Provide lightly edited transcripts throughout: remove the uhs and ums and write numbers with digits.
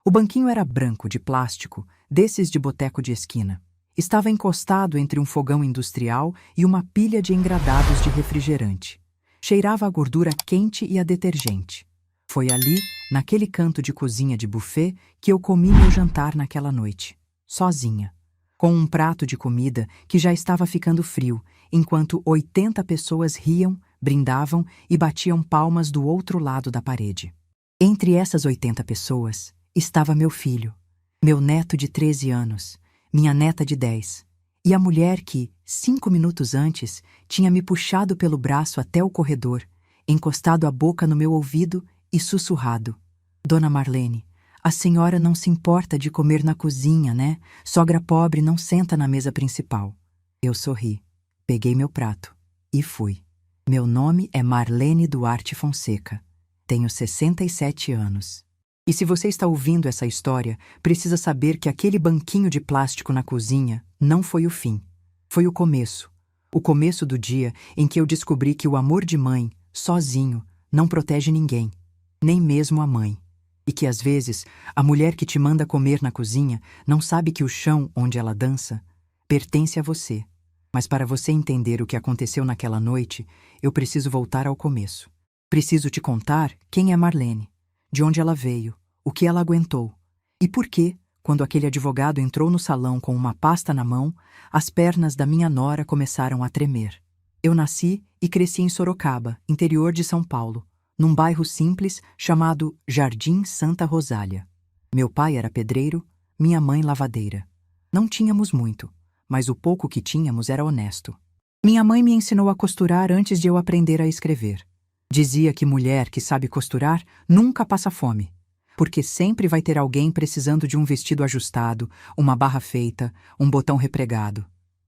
O banquinho era branco, de plástico, desses de boteco de esquina. Estava encostado entre um fogão industrial e uma pilha de engradados de refrigerante. Cheirava a gordura quente e a detergente. Foi ali, naquele canto de cozinha de buffet, que eu comi meu jantar naquela noite, sozinha, com um prato de comida que já estava ficando frio, enquanto 80 pessoas riam, brindavam e batiam palmas do outro lado da parede. Entre essas 80 pessoas estava meu filho, meu neto de 13 anos, minha neta de 10, e a mulher que, 5 minutos antes, tinha me puxado pelo braço até o corredor, encostado a boca no meu ouvido e sussurrado: Dona Marlene, a senhora não se importa de comer na cozinha, né? Sogra pobre não senta na mesa principal. Eu sorri, peguei meu prato e fui. Meu nome é Marlene Duarte Fonseca. Tenho 67 anos. E se você está ouvindo essa história, precisa saber que aquele banquinho de plástico na cozinha não foi o fim. Foi o começo. O começo do dia em que eu descobri que o amor de mãe, sozinho, não protege ninguém, nem mesmo a mãe. E que às vezes, a mulher que te manda comer na cozinha não sabe que o chão onde ela dança pertence a você. Mas para você entender o que aconteceu naquela noite, eu preciso voltar ao começo. Preciso te contar quem é Marlene, de onde ela veio, o que ela aguentou, e por que, quando aquele advogado entrou no salão com uma pasta na mão, as pernas da minha nora começaram a tremer. Eu nasci e cresci em Sorocaba, interior de São Paulo, num bairro simples chamado Jardim Santa Rosália. Meu pai era pedreiro, minha mãe lavadeira. Não tínhamos muito, mas o pouco que tínhamos era honesto. Minha mãe me ensinou a costurar antes de eu aprender a escrever. Dizia que mulher que sabe costurar nunca passa fome, porque sempre vai ter alguém precisando de um vestido ajustado, uma barra feita, um botão repregado.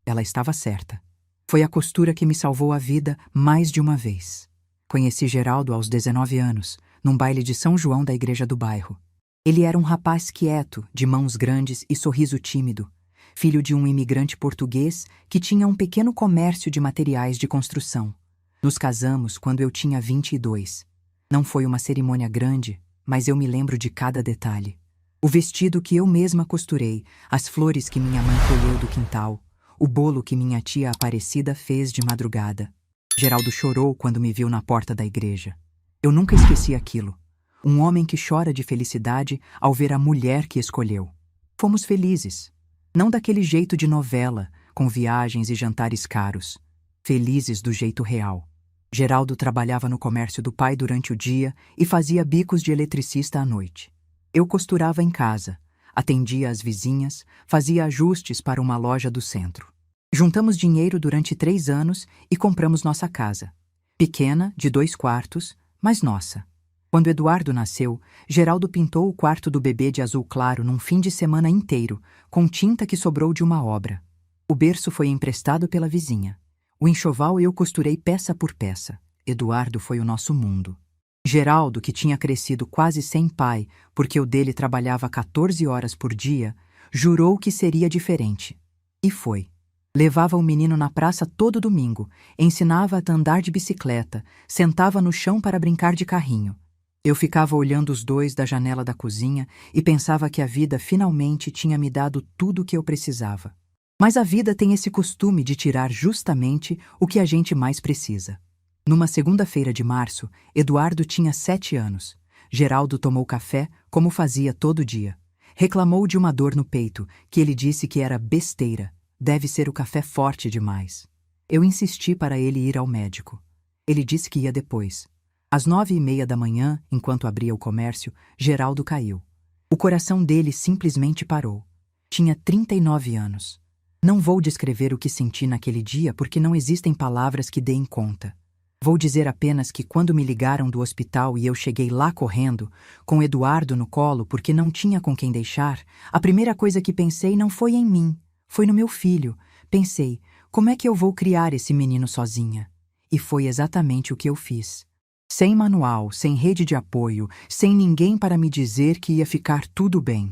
Ela estava certa. Foi a costura que me salvou a vida mais de uma vez. Conheci Geraldo aos 19 anos, num baile de São João da igreja do bairro. Ele era um rapaz quieto, de mãos grandes e sorriso tímido, filho de um imigrante português que tinha um pequeno comércio de materiais de construção. Nos casamos quando eu tinha 22. Não foi uma cerimônia grande, mas eu me lembro de cada detalhe. O vestido que eu mesma costurei, as flores que minha mãe colheu do quintal, o bolo que minha tia Aparecida fez de madrugada. Geraldo chorou quando me viu na porta da igreja. Eu nunca esqueci aquilo. Um homem que chora de felicidade ao ver a mulher que escolheu. Fomos felizes. Não daquele jeito de novela, com viagens e jantares caros. Felizes do jeito real. Geraldo trabalhava no comércio do pai durante o dia e fazia bicos de eletricista à noite. Eu costurava em casa, atendia as vizinhas, fazia ajustes para uma loja do centro. Juntamos dinheiro durante 3 anos e compramos nossa casa. Pequena, de 2 quartos, mas nossa. Quando Eduardo nasceu, Geraldo pintou o quarto do bebê de azul claro num fim de semana inteiro, com tinta que sobrou de uma obra. O berço foi emprestado pela vizinha. O enxoval eu costurei peça por peça. Eduardo foi o nosso mundo. Geraldo, que tinha crescido quase sem pai, porque o dele trabalhava 14 horas por dia, jurou que seria diferente. E foi. Levava o menino na praça todo domingo, ensinava a andar de bicicleta, sentava no chão para brincar de carrinho. Eu ficava olhando os dois da janela da cozinha e pensava que a vida finalmente tinha me dado tudo o que eu precisava. Mas a vida tem esse costume de tirar justamente o que a gente mais precisa. Numa segunda-feira de março, Eduardo tinha 7 anos. Geraldo tomou café, como fazia todo dia. Reclamou de uma dor no peito, que ele disse que era besteira. Deve ser o café forte demais. Eu insisti para ele ir ao médico. Ele disse que ia depois. Às 9h30 da manhã, enquanto abria o comércio, Geraldo caiu. O coração dele simplesmente parou. Tinha 39 anos. Não vou descrever o que senti naquele dia porque não existem palavras que deem conta. Vou dizer apenas que quando me ligaram do hospital e eu cheguei lá correndo, com Eduardo no colo porque não tinha com quem deixar, a primeira coisa que pensei não foi em mim, foi no meu filho. Pensei, como é que eu vou criar esse menino sozinha? E foi exatamente o que eu fiz. Sem manual, sem rede de apoio, sem ninguém para me dizer que ia ficar tudo bem.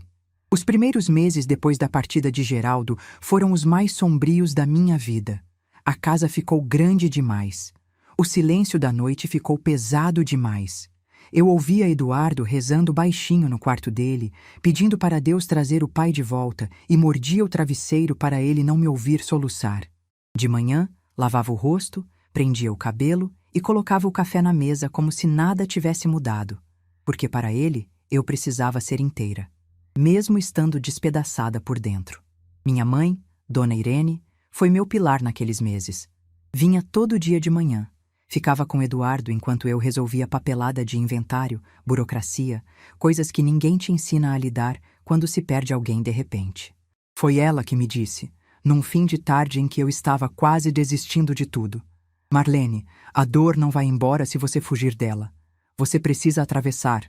Os primeiros meses depois da partida de Geraldo foram os mais sombrios da minha vida. A casa ficou grande demais. O silêncio da noite ficou pesado demais. Eu ouvia Eduardo rezando baixinho no quarto dele, pedindo para Deus trazer o pai de volta, e mordia o travesseiro para ele não me ouvir soluçar. De manhã, lavava o rosto, prendia o cabelo e colocava o café na mesa como se nada tivesse mudado, porque para ele eu precisava ser inteira, mesmo estando despedaçada por dentro. Minha mãe, Dona Irene, foi meu pilar naqueles meses. Vinha todo dia de manhã. Ficava com Eduardo enquanto eu resolvia papelada de inventário, burocracia, coisas que ninguém te ensina a lidar quando se perde alguém de repente. Foi ela que me disse, num fim de tarde em que eu estava quase desistindo de tudo: Marlene, a dor não vai embora se você fugir dela. Você precisa atravessar.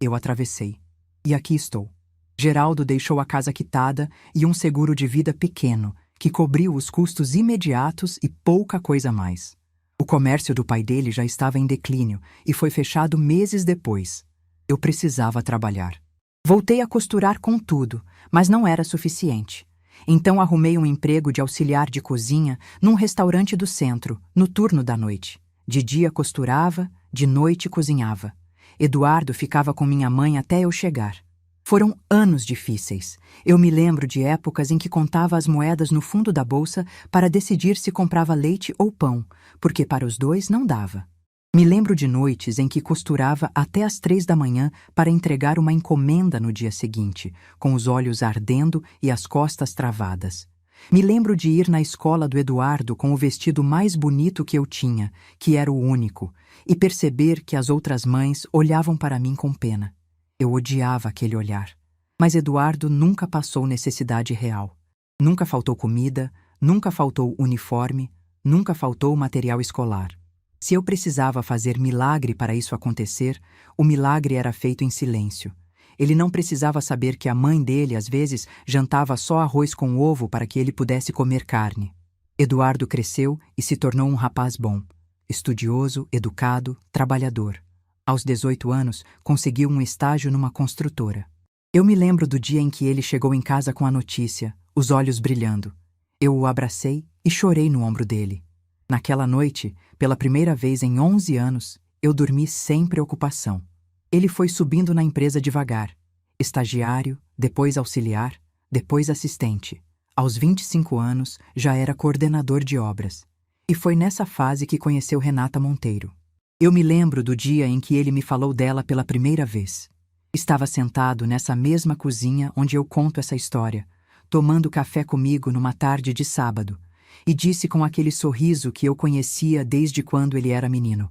Eu atravessei. E aqui estou. Geraldo deixou a casa quitada e um seguro de vida pequeno, que cobriu os custos imediatos e pouca coisa mais. O comércio do pai dele já estava em declínio e foi fechado meses depois. Eu precisava trabalhar. Voltei a costurar com tudo, mas não era suficiente. Então arrumei um emprego de auxiliar de cozinha num restaurante do centro, no turno da noite. De dia costurava, de noite cozinhava. Eduardo ficava com minha mãe até eu chegar. Foram anos difíceis. Eu me lembro de épocas em que contava as moedas no fundo da bolsa para decidir se comprava leite ou pão, porque para os dois não dava. Me lembro de noites em que costurava até às 3 da manhã para entregar uma encomenda no dia seguinte, com os olhos ardendo e as costas travadas. Me lembro de ir na escola do Eduardo com o vestido mais bonito que eu tinha, que era o único, e perceber que as outras mães olhavam para mim com pena. Eu odiava aquele olhar. Mas Eduardo nunca passou necessidade real. Nunca faltou comida, nunca faltou uniforme, nunca faltou material escolar. Se eu precisava fazer milagre para isso acontecer, o milagre era feito em silêncio. Ele não precisava saber que a mãe dele, às vezes, jantava só arroz com ovo para que ele pudesse comer carne. Eduardo cresceu e se tornou um rapaz bom, estudioso, educado, trabalhador. Aos 18 anos, conseguiu um estágio numa construtora. Eu me lembro do dia em que ele chegou em casa com a notícia, os olhos brilhando. Eu o abracei e chorei no ombro dele. Naquela noite, pela primeira vez em 11 anos, eu dormi sem preocupação. Ele foi subindo na empresa devagar. Estagiário, depois auxiliar, depois assistente. Aos 25 anos, já era coordenador de obras. E foi nessa fase que conheceu Renata Monteiro. Eu me lembro do dia em que ele me falou dela pela primeira vez. Estava sentado nessa mesma cozinha onde eu conto essa história, tomando café comigo numa tarde de sábado, e disse com aquele sorriso que eu conhecia desde quando ele era menino: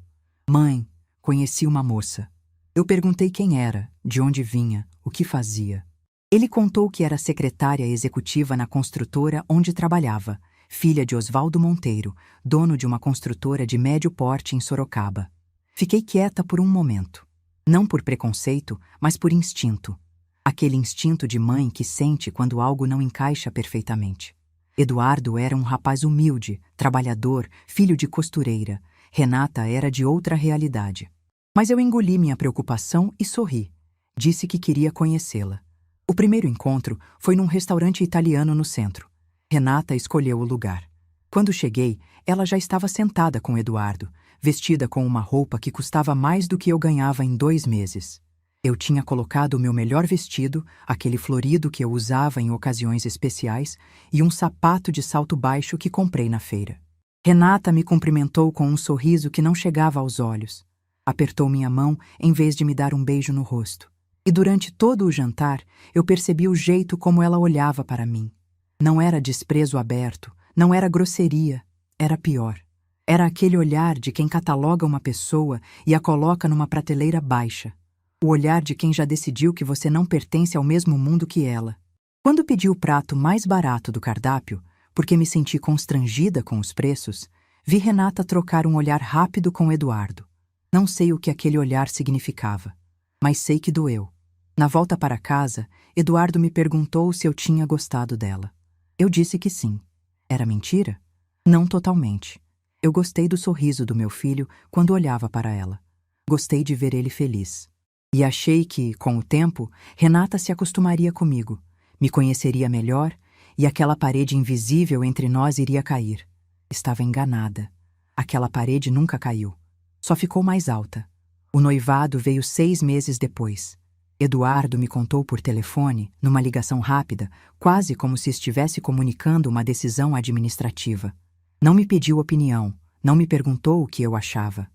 Mãe, conheci uma moça. Eu perguntei quem era, de onde vinha, o que fazia. Ele contou que era secretária executiva na construtora onde trabalhava, filha de Osvaldo Monteiro, dono de uma construtora de médio porte em Sorocaba. Fiquei quieta por um momento. Não por preconceito, mas por instinto. Aquele instinto de mãe que sente quando algo não encaixa perfeitamente. Eduardo era um rapaz humilde, trabalhador, filho de costureira. Renata era de outra realidade. Mas eu engoli minha preocupação e sorri. Disse que queria conhecê-la. O primeiro encontro foi num restaurante italiano no centro. Renata escolheu o lugar. Quando cheguei, ela já estava sentada com Eduardo, vestida com uma roupa que custava mais do que eu ganhava em 2 meses. Eu tinha colocado o meu melhor vestido, aquele florido que eu usava em ocasiões especiais, e um sapato de salto baixo que comprei na feira. Renata me cumprimentou com um sorriso que não chegava aos olhos. Apertou minha mão em vez de me dar um beijo no rosto. E durante todo o jantar, eu percebi o jeito como ela olhava para mim. Não era desprezo aberto, não era grosseria, era pior. Era aquele olhar de quem cataloga uma pessoa e a coloca numa prateleira baixa. O olhar de quem já decidiu que você não pertence ao mesmo mundo que ela. Quando pedi o prato mais barato do cardápio, porque me senti constrangida com os preços, vi Renata trocar um olhar rápido com Eduardo. Não sei o que aquele olhar significava, mas sei que doeu. Na volta para casa, Eduardo me perguntou se eu tinha gostado dela. Eu disse que sim. Era mentira? Não totalmente. Eu gostei do sorriso do meu filho quando olhava para ela. Gostei de ver ele feliz. E achei que, com o tempo, Renata se acostumaria comigo, me conheceria melhor e aquela parede invisível entre nós iria cair. Estava enganada. Aquela parede nunca caiu. Só ficou mais alta. O noivado veio 6 meses depois. Eduardo me contou por telefone, numa ligação rápida, quase como se estivesse comunicando uma decisão administrativa. Não me pediu opinião, não me perguntou o que eu achava.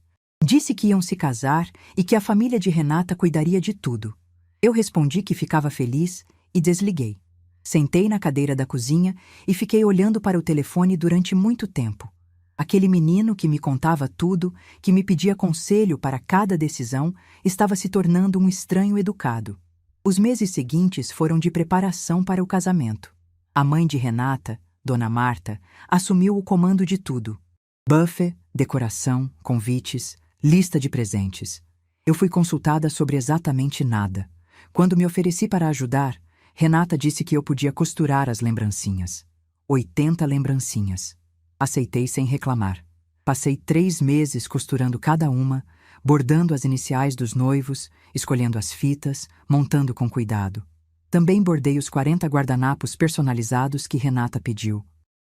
Disse que iam se casar e que a família de Renata cuidaria de tudo. Eu respondi que ficava feliz e desliguei. Sentei na cadeira da cozinha e fiquei olhando para o telefone durante muito tempo. Aquele menino que me contava tudo, que me pedia conselho para cada decisão, estava se tornando um estranho educado. Os meses seguintes foram de preparação para o casamento. A mãe de Renata, Dona Marta, assumiu o comando de tudo. Buffet, decoração, convites, lista de presentes. Eu fui consultada sobre exatamente nada. Quando me ofereci para ajudar, Renata disse que eu podia costurar as lembrancinhas. 80 lembrancinhas. Aceitei sem reclamar. Passei 3 meses costurando cada uma, bordando as iniciais dos noivos, escolhendo as fitas, montando com cuidado. Também bordei os 40 guardanapos personalizados que Renata pediu.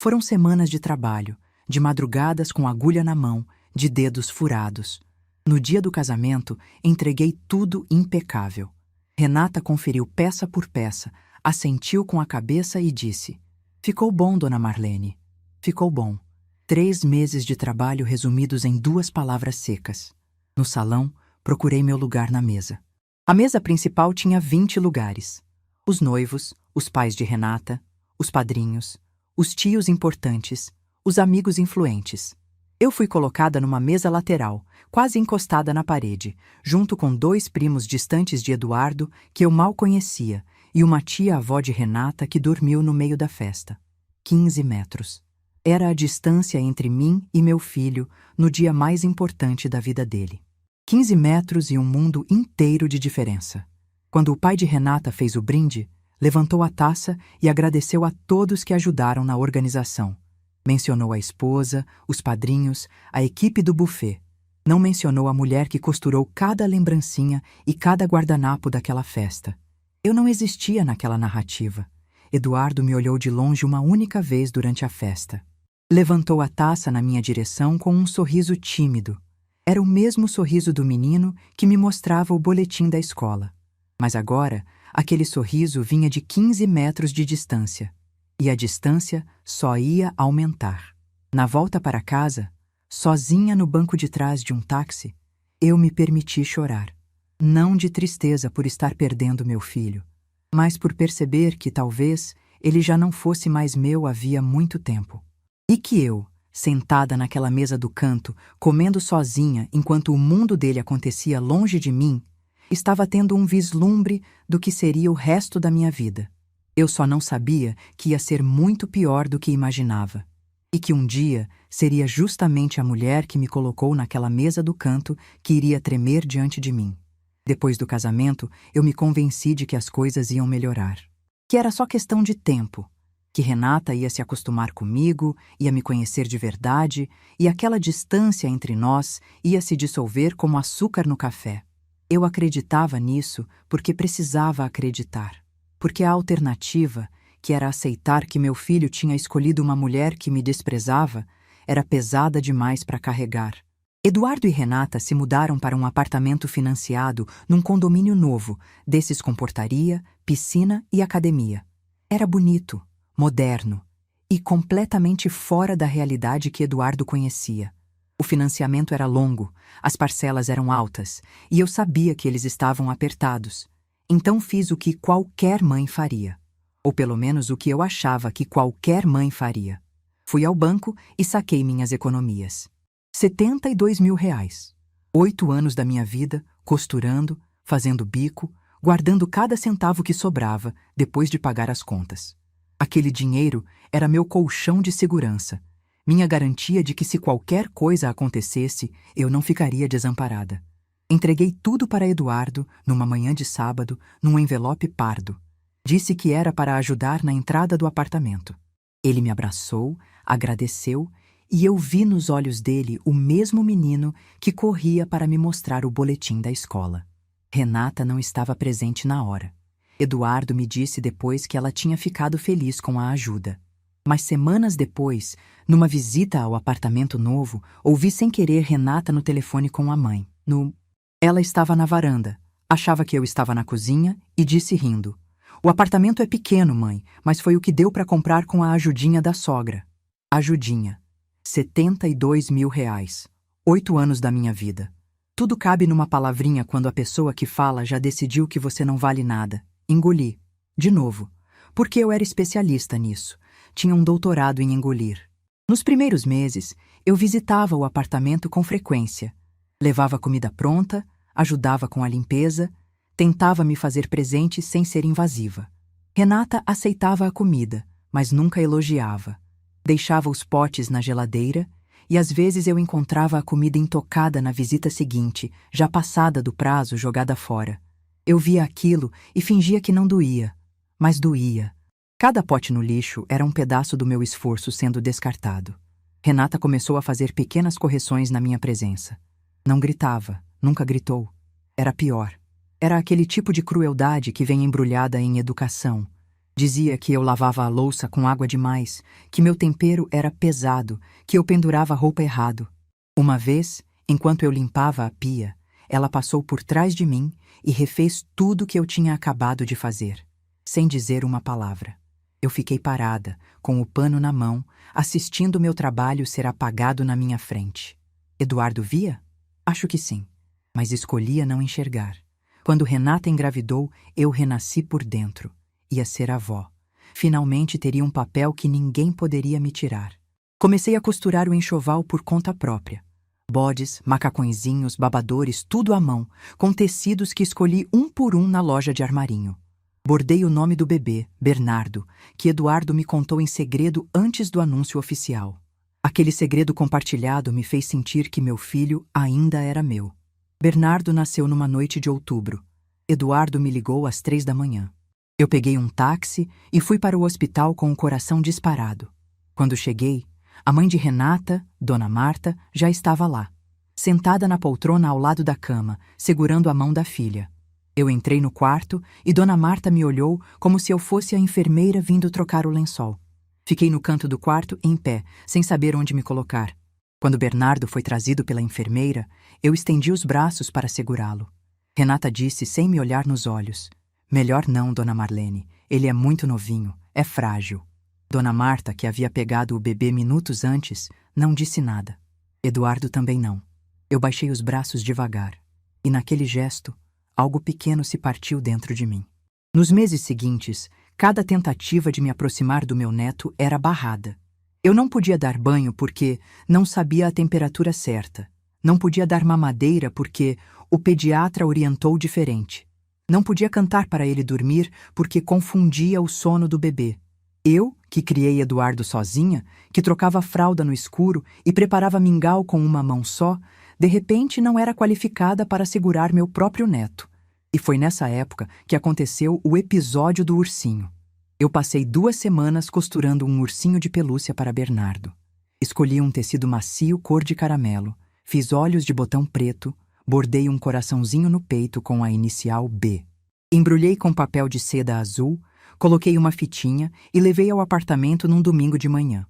Foram semanas de trabalho, de madrugadas com agulha na mão, de dedos furados. No dia do casamento, entreguei tudo impecável. Renata conferiu peça por peça, assentiu com a cabeça e disse: "Ficou bom, Dona Marlene. Ficou bom." 3 meses de trabalho resumidos em 2 palavras secas. No salão, procurei meu lugar na mesa. A mesa principal tinha 20 lugares. Os noivos, os pais de Renata, os padrinhos, os tios importantes, os amigos influentes. Eu fui colocada numa mesa lateral, quase encostada na parede, junto com 2 primos distantes de Eduardo, que eu mal conhecia, e uma tia-avó de Renata que dormiu no meio da festa. 15 metros. Era a distância entre mim e meu filho no dia mais importante da vida dele. 15 metros e um mundo inteiro de diferença. Quando o pai de Renata fez o brinde, levantou a taça e agradeceu a todos que ajudaram na organização. Mencionou a esposa, os padrinhos, a equipe do buffet. Não mencionou a mulher que costurou cada lembrancinha e cada guardanapo daquela festa. Eu não existia naquela narrativa. Eduardo me olhou de longe uma única vez durante a festa. Levantou a taça na minha direção com um sorriso tímido. Era o mesmo sorriso do menino que me mostrava o boletim da escola. Mas agora, aquele sorriso vinha de 15 metros de distância. E a distância só ia aumentar. Na volta para casa, sozinha no banco de trás de um táxi, eu me permiti chorar. Não de tristeza por estar perdendo meu filho, mas por perceber que talvez ele já não fosse mais meu havia muito tempo. E que eu, sentada naquela mesa do canto, comendo sozinha enquanto o mundo dele acontecia longe de mim, estava tendo um vislumbre do que seria o resto da minha vida. Eu só não sabia que ia ser muito pior do que imaginava. E que um dia seria justamente a mulher que me colocou naquela mesa do canto que iria tremer diante de mim. Depois do casamento, eu me convenci de que as coisas iam melhorar. Que era só questão de tempo. Que Renata ia se acostumar comigo, ia me conhecer de verdade, e aquela distância entre nós ia se dissolver como açúcar no café. Eu acreditava nisso porque precisava acreditar. Porque a alternativa, que era aceitar que meu filho tinha escolhido uma mulher que me desprezava, era pesada demais para carregar. Eduardo e Renata se mudaram para um apartamento financiado num condomínio novo, desses com portaria, piscina e academia. Era bonito, moderno e completamente fora da realidade que Eduardo conhecia. O financiamento era longo, as parcelas eram altas e eu sabia que eles estavam apertados. Então fiz o que qualquer mãe faria. Ou pelo menos o que eu achava que qualquer mãe faria. Fui ao banco e saquei minhas economias. R$72 mil. 8 anos da minha vida, costurando, fazendo bico, guardando cada centavo que sobrava depois de pagar as contas. Aquele dinheiro era meu colchão de segurança, minha garantia de que se qualquer coisa acontecesse, eu não ficaria desamparada. Entreguei tudo para Eduardo, numa manhã de sábado, num envelope pardo. Disse que era para ajudar na entrada do apartamento. Ele me abraçou, agradeceu, e eu vi nos olhos dele o mesmo menino que corria para me mostrar o boletim da escola. Renata não estava presente na hora. Eduardo me disse depois que ela tinha ficado feliz com a ajuda. Mas semanas depois, numa visita ao apartamento novo, ouvi sem querer Renata no telefone com a mãe. Ela estava na varanda, achava que eu estava na cozinha e disse rindo: "O apartamento é pequeno, mãe, mas foi o que deu para comprar com a ajudinha da sogra." Ajudinha. 72 mil reais. 8 anos da minha vida. Tudo cabe numa palavrinha quando a pessoa que fala já decidiu que você não vale nada. Engoli. De novo. Porque eu era especialista nisso. Tinha um doutorado em engolir. Nos primeiros meses, eu visitava o apartamento com frequência. Levava comida pronta, ajudava com a limpeza, tentava me fazer presente sem ser invasiva. Renata aceitava a comida, mas nunca elogiava. Deixava os potes na geladeira e às vezes eu encontrava a comida intocada na visita seguinte, já passada do prazo, jogada fora. Eu via aquilo e fingia que não doía, mas doía. Cada pote no lixo era um pedaço do meu esforço sendo descartado. Renata começou a fazer pequenas correções na minha presença. Não gritava, nunca gritou. Era pior. Era aquele tipo de crueldade que vem embrulhada em educação. Dizia que eu lavava a louça com água demais, que meu tempero era pesado, que eu pendurava a roupa errado. Uma vez, enquanto eu limpava a pia, ela passou por trás de mim e refez tudo que eu tinha acabado de fazer, sem dizer uma palavra. Eu fiquei parada, com o pano na mão, assistindo meu trabalho ser apagado na minha frente. Eduardo via? Acho que sim, mas escolhia não enxergar. Quando Renata engravidou, eu renasci por dentro. Ia ser avó. Finalmente teria um papel que ninguém poderia me tirar. Comecei a costurar o enxoval por conta própria. Bodes, macacõezinhos, babadores, tudo à mão, com tecidos que escolhi um por um na loja de armarinho. Bordei o nome do bebê, Bernardo, que Eduardo me contou em segredo antes do anúncio oficial. Aquele segredo compartilhado me fez sentir que meu filho ainda era meu. Bernardo nasceu numa noite de outubro. Eduardo me ligou às 3 da manhã. Eu peguei um táxi e fui para o hospital com o coração disparado. Quando cheguei, a mãe de Renata, Dona Marta, já estava lá, sentada na poltrona ao lado da cama, segurando a mão da filha. Eu entrei no quarto e Dona Marta me olhou como se eu fosse a enfermeira vindo trocar o lençol. Fiquei no canto do quarto, em pé, sem saber onde me colocar. Quando Bernardo foi trazido pela enfermeira, eu estendi os braços para segurá-lo. Renata disse sem me olhar nos olhos: "Melhor não, Dona Marlene. Ele é muito novinho, é frágil." Dona Marta, que havia pegado o bebê minutos antes, não disse nada. Eduardo também não. Eu baixei os braços devagar. E naquele gesto, algo pequeno se partiu dentro de mim. Nos meses seguintes, cada tentativa de me aproximar do meu neto era barrada. Eu não podia dar banho porque não sabia a temperatura certa. Não podia dar mamadeira porque o pediatra orientou diferente. Não podia cantar para ele dormir porque confundia o sono do bebê. Eu, que criei Eduardo sozinha, que trocava fralda no escuro e preparava mingau com uma mão só, de repente não era qualificada para segurar meu próprio neto. E foi nessa época que aconteceu o episódio do ursinho. Eu passei 2 semanas costurando um ursinho de pelúcia para Bernardo. Escolhi um tecido macio cor de caramelo, fiz olhos de botão preto, bordei um coraçãozinho no peito com a inicial B. Embrulhei com papel de seda azul, coloquei uma fitinha e levei ao apartamento num domingo de manhã.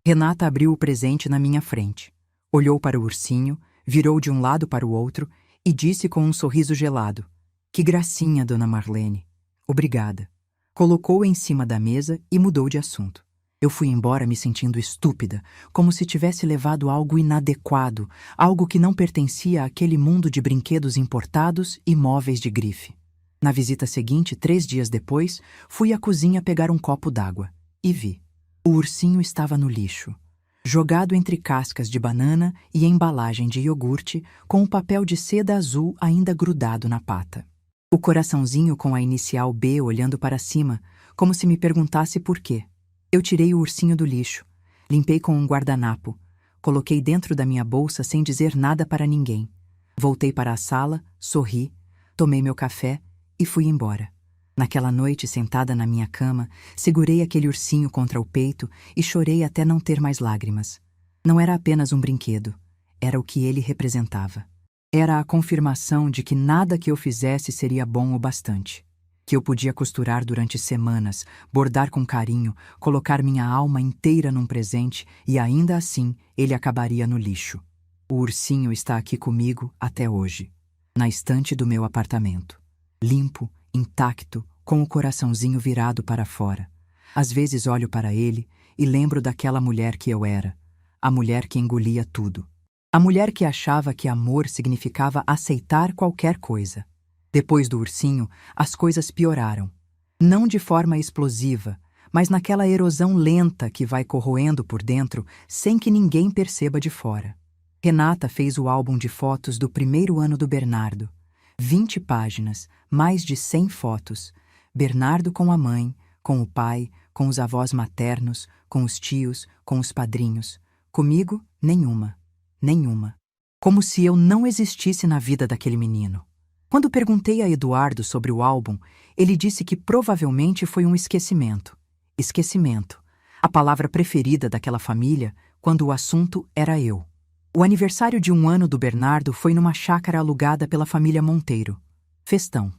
Renata abriu o presente na minha frente. Olhou para o ursinho, virou de um lado para o outro e disse com um sorriso gelado: "Que gracinha, Dona Marlene. Obrigada." Colocou-o em cima da mesa e mudou de assunto. Eu fui embora me sentindo estúpida, como se tivesse levado algo inadequado, algo que não pertencia àquele mundo de brinquedos importados e móveis de grife. Na visita seguinte, 3 dias depois, fui à cozinha pegar um copo d'água e vi. O ursinho estava no lixo, jogado entre cascas de banana e embalagem de iogurte, com o papel de seda azul ainda grudado na pata. O coraçãozinho com a inicial B olhando para cima, como se me perguntasse por quê. Eu tirei o ursinho do lixo, limpei com um guardanapo, coloquei dentro da minha bolsa sem dizer nada para ninguém. Voltei para a sala, sorri, tomei meu café e fui embora. Naquela noite, sentada na minha cama, segurei aquele ursinho contra o peito e chorei até não ter mais lágrimas. Não era apenas um brinquedo, era o que ele representava. Era a confirmação de que nada que eu fizesse seria bom o bastante. Que eu podia costurar durante semanas, bordar com carinho, colocar minha alma inteira num presente e ainda assim ele acabaria no lixo. O ursinho está aqui comigo até hoje. na estante do meu apartamento. Limpo, intacto, com o coraçãozinho virado para fora. Às vezes olho para ele e lembro daquela mulher que eu era, a mulher que engolia tudo. A mulher que achava que amor significava aceitar qualquer coisa. Depois do ursinho, as coisas pioraram. Não de forma explosiva, mas naquela erosão lenta que vai corroendo por dentro sem que ninguém perceba de fora. Renata fez o álbum de fotos do primeiro ano do Bernardo. 20 páginas, mais de 100 fotos. Bernardo com a mãe, com o pai, com os avós maternos, com os tios, com os padrinhos. Comigo, nenhuma. Nenhuma. Como se eu não existisse na vida daquele menino. Quando perguntei a Eduardo sobre o álbum, ele disse que provavelmente foi um esquecimento. Esquecimento. A palavra preferida daquela família quando o assunto era eu. O aniversário de 1 ano do Bernardo foi numa chácara alugada pela família Monteiro. Festão.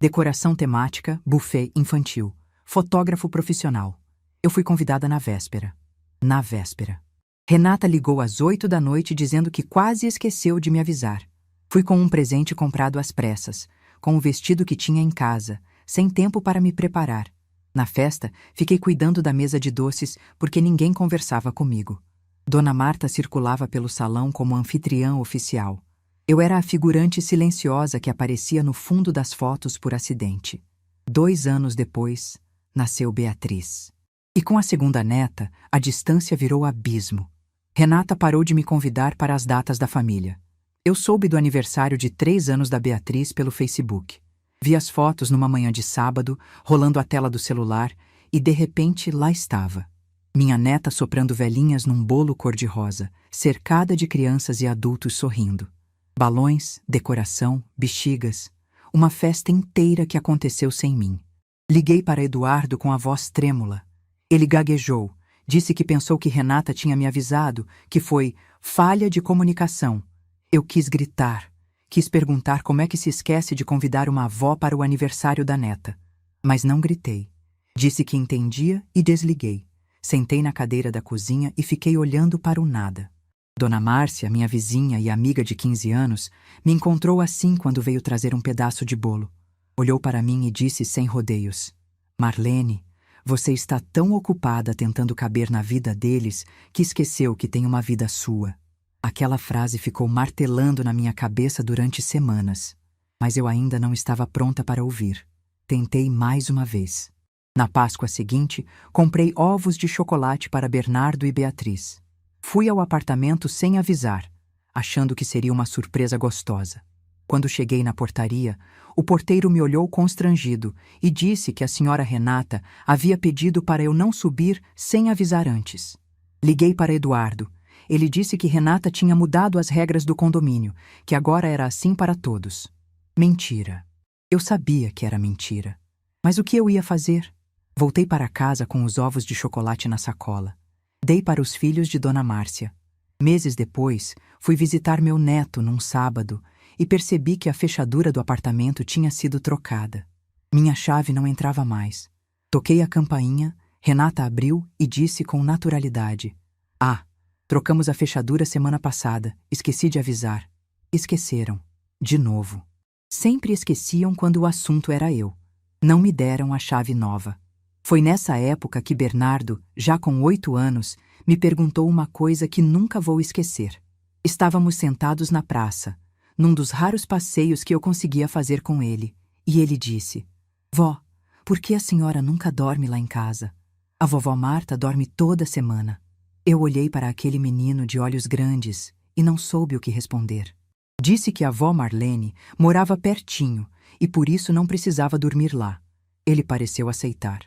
Decoração temática, buffet infantil. Fotógrafo profissional. Eu fui convidada na véspera. Na véspera. Renata ligou às 8 da noite dizendo que quase esqueceu de me avisar. Fui com um presente comprado às pressas, com o vestido que tinha em casa, sem tempo para me preparar. Na festa, fiquei cuidando da mesa de doces porque ninguém conversava comigo. Dona Marta circulava pelo salão como anfitriã oficial. Eu era a figurante silenciosa que aparecia no fundo das fotos por acidente. 2 anos depois, nasceu Beatriz. E com a segunda neta, a distância virou abismo. Renata parou de me convidar para as datas da família. Eu soube do aniversário de 3 anos da Beatriz pelo Facebook. Vi as fotos numa manhã de sábado, rolando a tela do celular, e de repente lá estava. Minha neta soprando velhinhas num bolo cor-de-rosa, cercada de crianças e adultos sorrindo. Balões, decoração, bexigas. Uma festa inteira que aconteceu sem mim. Liguei para Eduardo com a voz trêmula. Ele gaguejou, disse que pensou que Renata tinha me avisado, que foi falha de comunicação. Eu quis gritar, quis perguntar como é que se esquece de convidar uma avó para o aniversário da neta. Mas não gritei. Disse que entendia e desliguei. Sentei na cadeira da cozinha e fiquei olhando para o nada. Dona Márcia, minha vizinha e amiga de 15 anos, me encontrou assim quando veio trazer um pedaço de bolo. Olhou para mim e disse sem rodeios: Marlene, você está tão ocupada tentando caber na vida deles que esqueceu que tem uma vida sua. Aquela frase ficou martelando na minha cabeça durante semanas, mas eu ainda não estava pronta para ouvir. Tentei mais uma vez. Na Páscoa seguinte, comprei ovos de chocolate para Bernardo e Beatriz. Fui ao apartamento sem avisar, achando que seria uma surpresa gostosa. Quando cheguei na portaria, o porteiro me olhou constrangido e disse que a senhora Renata havia pedido para eu não subir sem avisar antes. Liguei para Eduardo. Ele disse que Renata tinha mudado as regras do condomínio, que agora era assim para todos. Mentira. Eu sabia que era mentira. Mas o que eu ia fazer? Voltei para casa com os ovos de chocolate na sacola. Dei para os filhos de Dona Márcia. Meses depois, fui visitar meu neto num sábado e percebi que a fechadura do apartamento tinha sido trocada. Minha chave não entrava mais. Toquei a campainha, Renata abriu e disse com naturalidade: Ah, trocamos a fechadura semana passada, esqueci de avisar. Esqueceram. De novo. Sempre esqueciam quando o assunto era eu. Não me deram a chave nova. Foi nessa época que Bernardo, já com 8 anos, me perguntou uma coisa que nunca vou esquecer. Estávamos sentados na praça, num dos raros passeios que eu conseguia fazer com ele, e ele disse: Vó, por que a senhora nunca dorme lá em casa? A vovó Marta dorme toda semana. Eu olhei para aquele menino de olhos grandes e não soube o que responder. Disse que a avó Marlene morava pertinho e por isso não precisava dormir lá. Ele pareceu aceitar.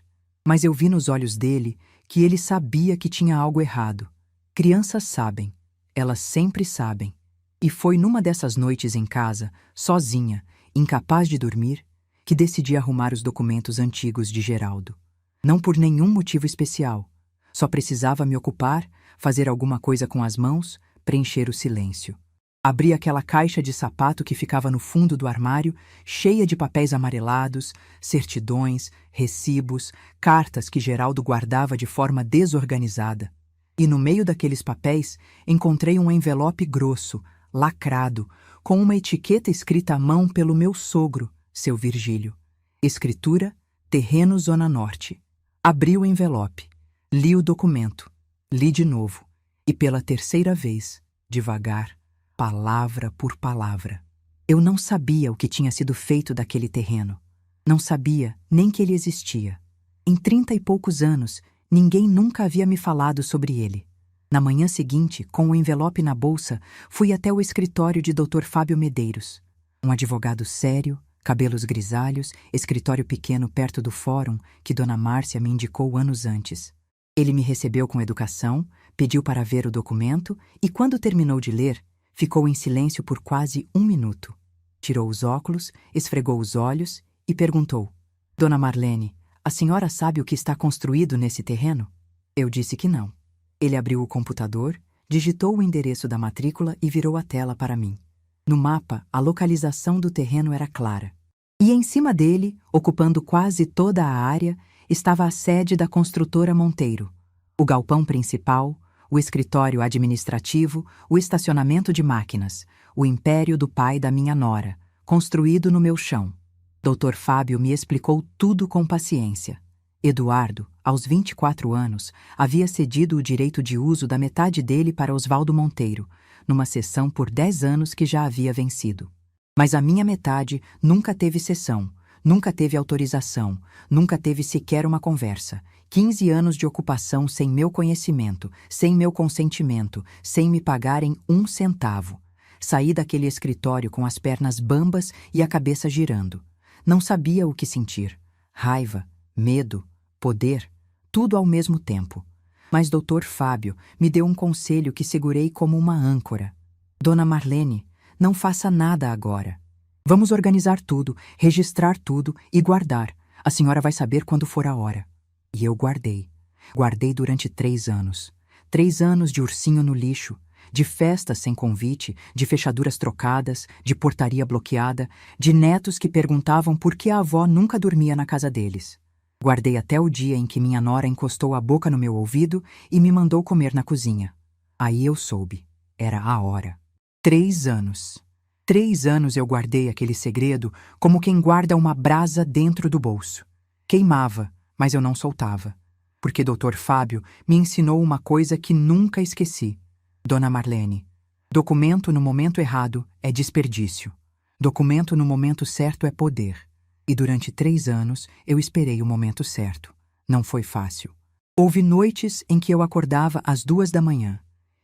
Mas eu vi nos olhos dele que ele sabia que tinha algo errado. Crianças sabem. Elas sempre sabem. E foi numa dessas noites em casa, sozinha, incapaz de dormir, que decidi arrumar os documentos antigos de Geraldo. Não por nenhum motivo especial. Só precisava me ocupar, fazer alguma coisa com as mãos, preencher o silêncio. Abri aquela caixa de sapato que ficava no fundo do armário, cheia de papéis amarelados, certidões, recibos, cartas que Geraldo guardava de forma desorganizada. E no meio daqueles papéis encontrei um envelope grosso, lacrado, com uma etiqueta escrita à mão pelo meu sogro, seu Virgílio. Escritura: Terreno Zona Norte. Abri o envelope, li o documento, li de novo, e pela terceira vez, devagar, palavra por palavra. Eu não sabia o que tinha sido feito daquele terreno. Não sabia nem que ele existia. Em 30 e poucos anos, ninguém nunca havia me falado sobre ele. Na manhã seguinte, com o envelope na bolsa, fui até o escritório de Dr. Fábio Medeiros. Um advogado sério, cabelos grisalhos, escritório pequeno perto do fórum que Dona Márcia me indicou anos antes. Ele me recebeu com educação, pediu para ver o documento e, quando terminou de ler, ficou em silêncio por quase 1 minuto. Tirou os óculos, esfregou os olhos e perguntou: Dona Marlene, a senhora sabe o que está construído nesse terreno? Eu disse que não. Ele abriu o computador, digitou o endereço da matrícula e virou a tela para mim. No mapa, a localização do terreno era clara. E em cima dele, ocupando quase toda a área, estava a sede da construtora Monteiro, o galpão principal, o escritório administrativo, o estacionamento de máquinas, o império do pai da minha nora, construído no meu chão. Dr. Fábio me explicou tudo com paciência. Eduardo, aos 24 anos, havia cedido o direito de uso da metade dele para Osvaldo Monteiro, numa cessão por 10 anos que já havia vencido. Mas a minha metade nunca teve cessão, nunca teve autorização, nunca teve sequer uma conversa. 15 anos de ocupação sem meu conhecimento, sem meu consentimento, sem me pagarem 1 centavo. Saí daquele escritório com as pernas bambas e a cabeça girando. Não sabia o que sentir. Raiva, medo, poder, tudo ao mesmo tempo. Mas Dr. Fábio me deu um conselho que segurei como uma âncora. Dona Marlene, não faça nada agora. Vamos organizar tudo, registrar tudo e guardar. A senhora vai saber quando for a hora. E eu guardei. Guardei durante 3 anos. 3 anos de ursinho no lixo, de festas sem convite, de fechaduras trocadas, de portaria bloqueada, de netos que perguntavam por que a avó nunca dormia na casa deles. Guardei até o dia em que minha nora encostou a boca no meu ouvido e me mandou comer na cozinha. Aí eu soube. Era a hora. 3 anos. 3 anos eu guardei aquele segredo como quem guarda uma brasa dentro do bolso. Queimava, mas eu não soltava. Porque Dr. Fábio me ensinou uma coisa que nunca esqueci. Dona Marlene, documento no momento errado é desperdício. Documento no momento certo é poder. E durante 3 anos eu esperei o momento certo. Não foi fácil. Houve noites em que eu acordava às 2 da manhã,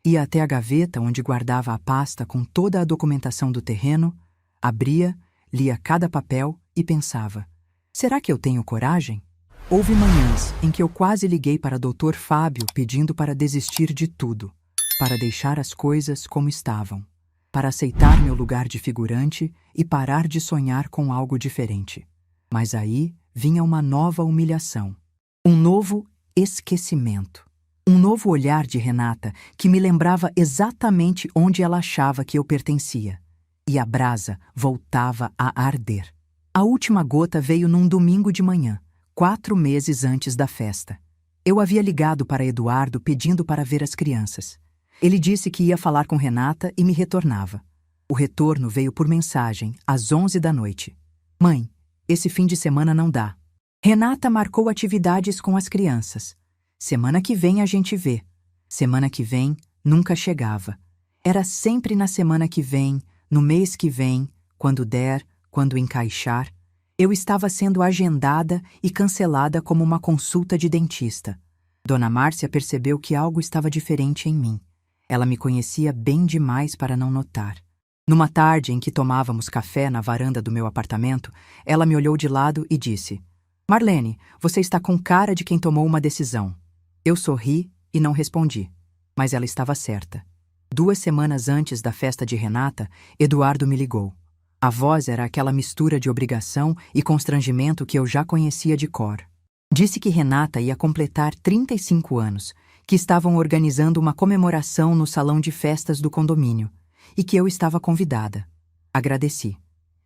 ia até a gaveta onde guardava a pasta com toda a documentação do terreno, abria, lia cada papel e pensava: será que eu tenho coragem? Houve manhãs em que eu quase liguei para Dr. Fábio pedindo para desistir de tudo, para deixar as coisas como estavam, para aceitar meu lugar de figurante e parar de sonhar com algo diferente. Mas aí vinha uma nova humilhação, um novo esquecimento, um novo olhar de Renata que me lembrava exatamente onde ela achava que eu pertencia. E a brasa voltava a arder. A última gota veio num domingo de manhã, 4 meses antes da festa. Eu havia ligado para Eduardo pedindo para ver as crianças. Ele disse que ia falar com Renata e me retornava. O retorno veio por mensagem, às 11 da noite. Mãe, esse fim de semana não dá. Renata marcou atividades com as crianças. Semana que vem a gente vê. Semana que vem nunca chegava. Era sempre na semana que vem, no mês que vem, quando der, quando encaixar. Eu estava sendo agendada e cancelada como uma consulta de dentista. Dona Márcia percebeu que algo estava diferente em mim. Ela me conhecia bem demais para não notar. Numa tarde em que tomávamos café na varanda do meu apartamento, ela me olhou de lado e disse: Marlene, você está com cara de quem tomou uma decisão. Eu sorri e não respondi. Mas ela estava certa. 2 semanas antes da festa de Renata, Eduardo me ligou. A voz era aquela mistura de obrigação e constrangimento que eu já conhecia de cor. Disse que Renata ia completar 35 anos, que estavam organizando uma comemoração no salão de festas do condomínio e que eu estava convidada. Agradeci.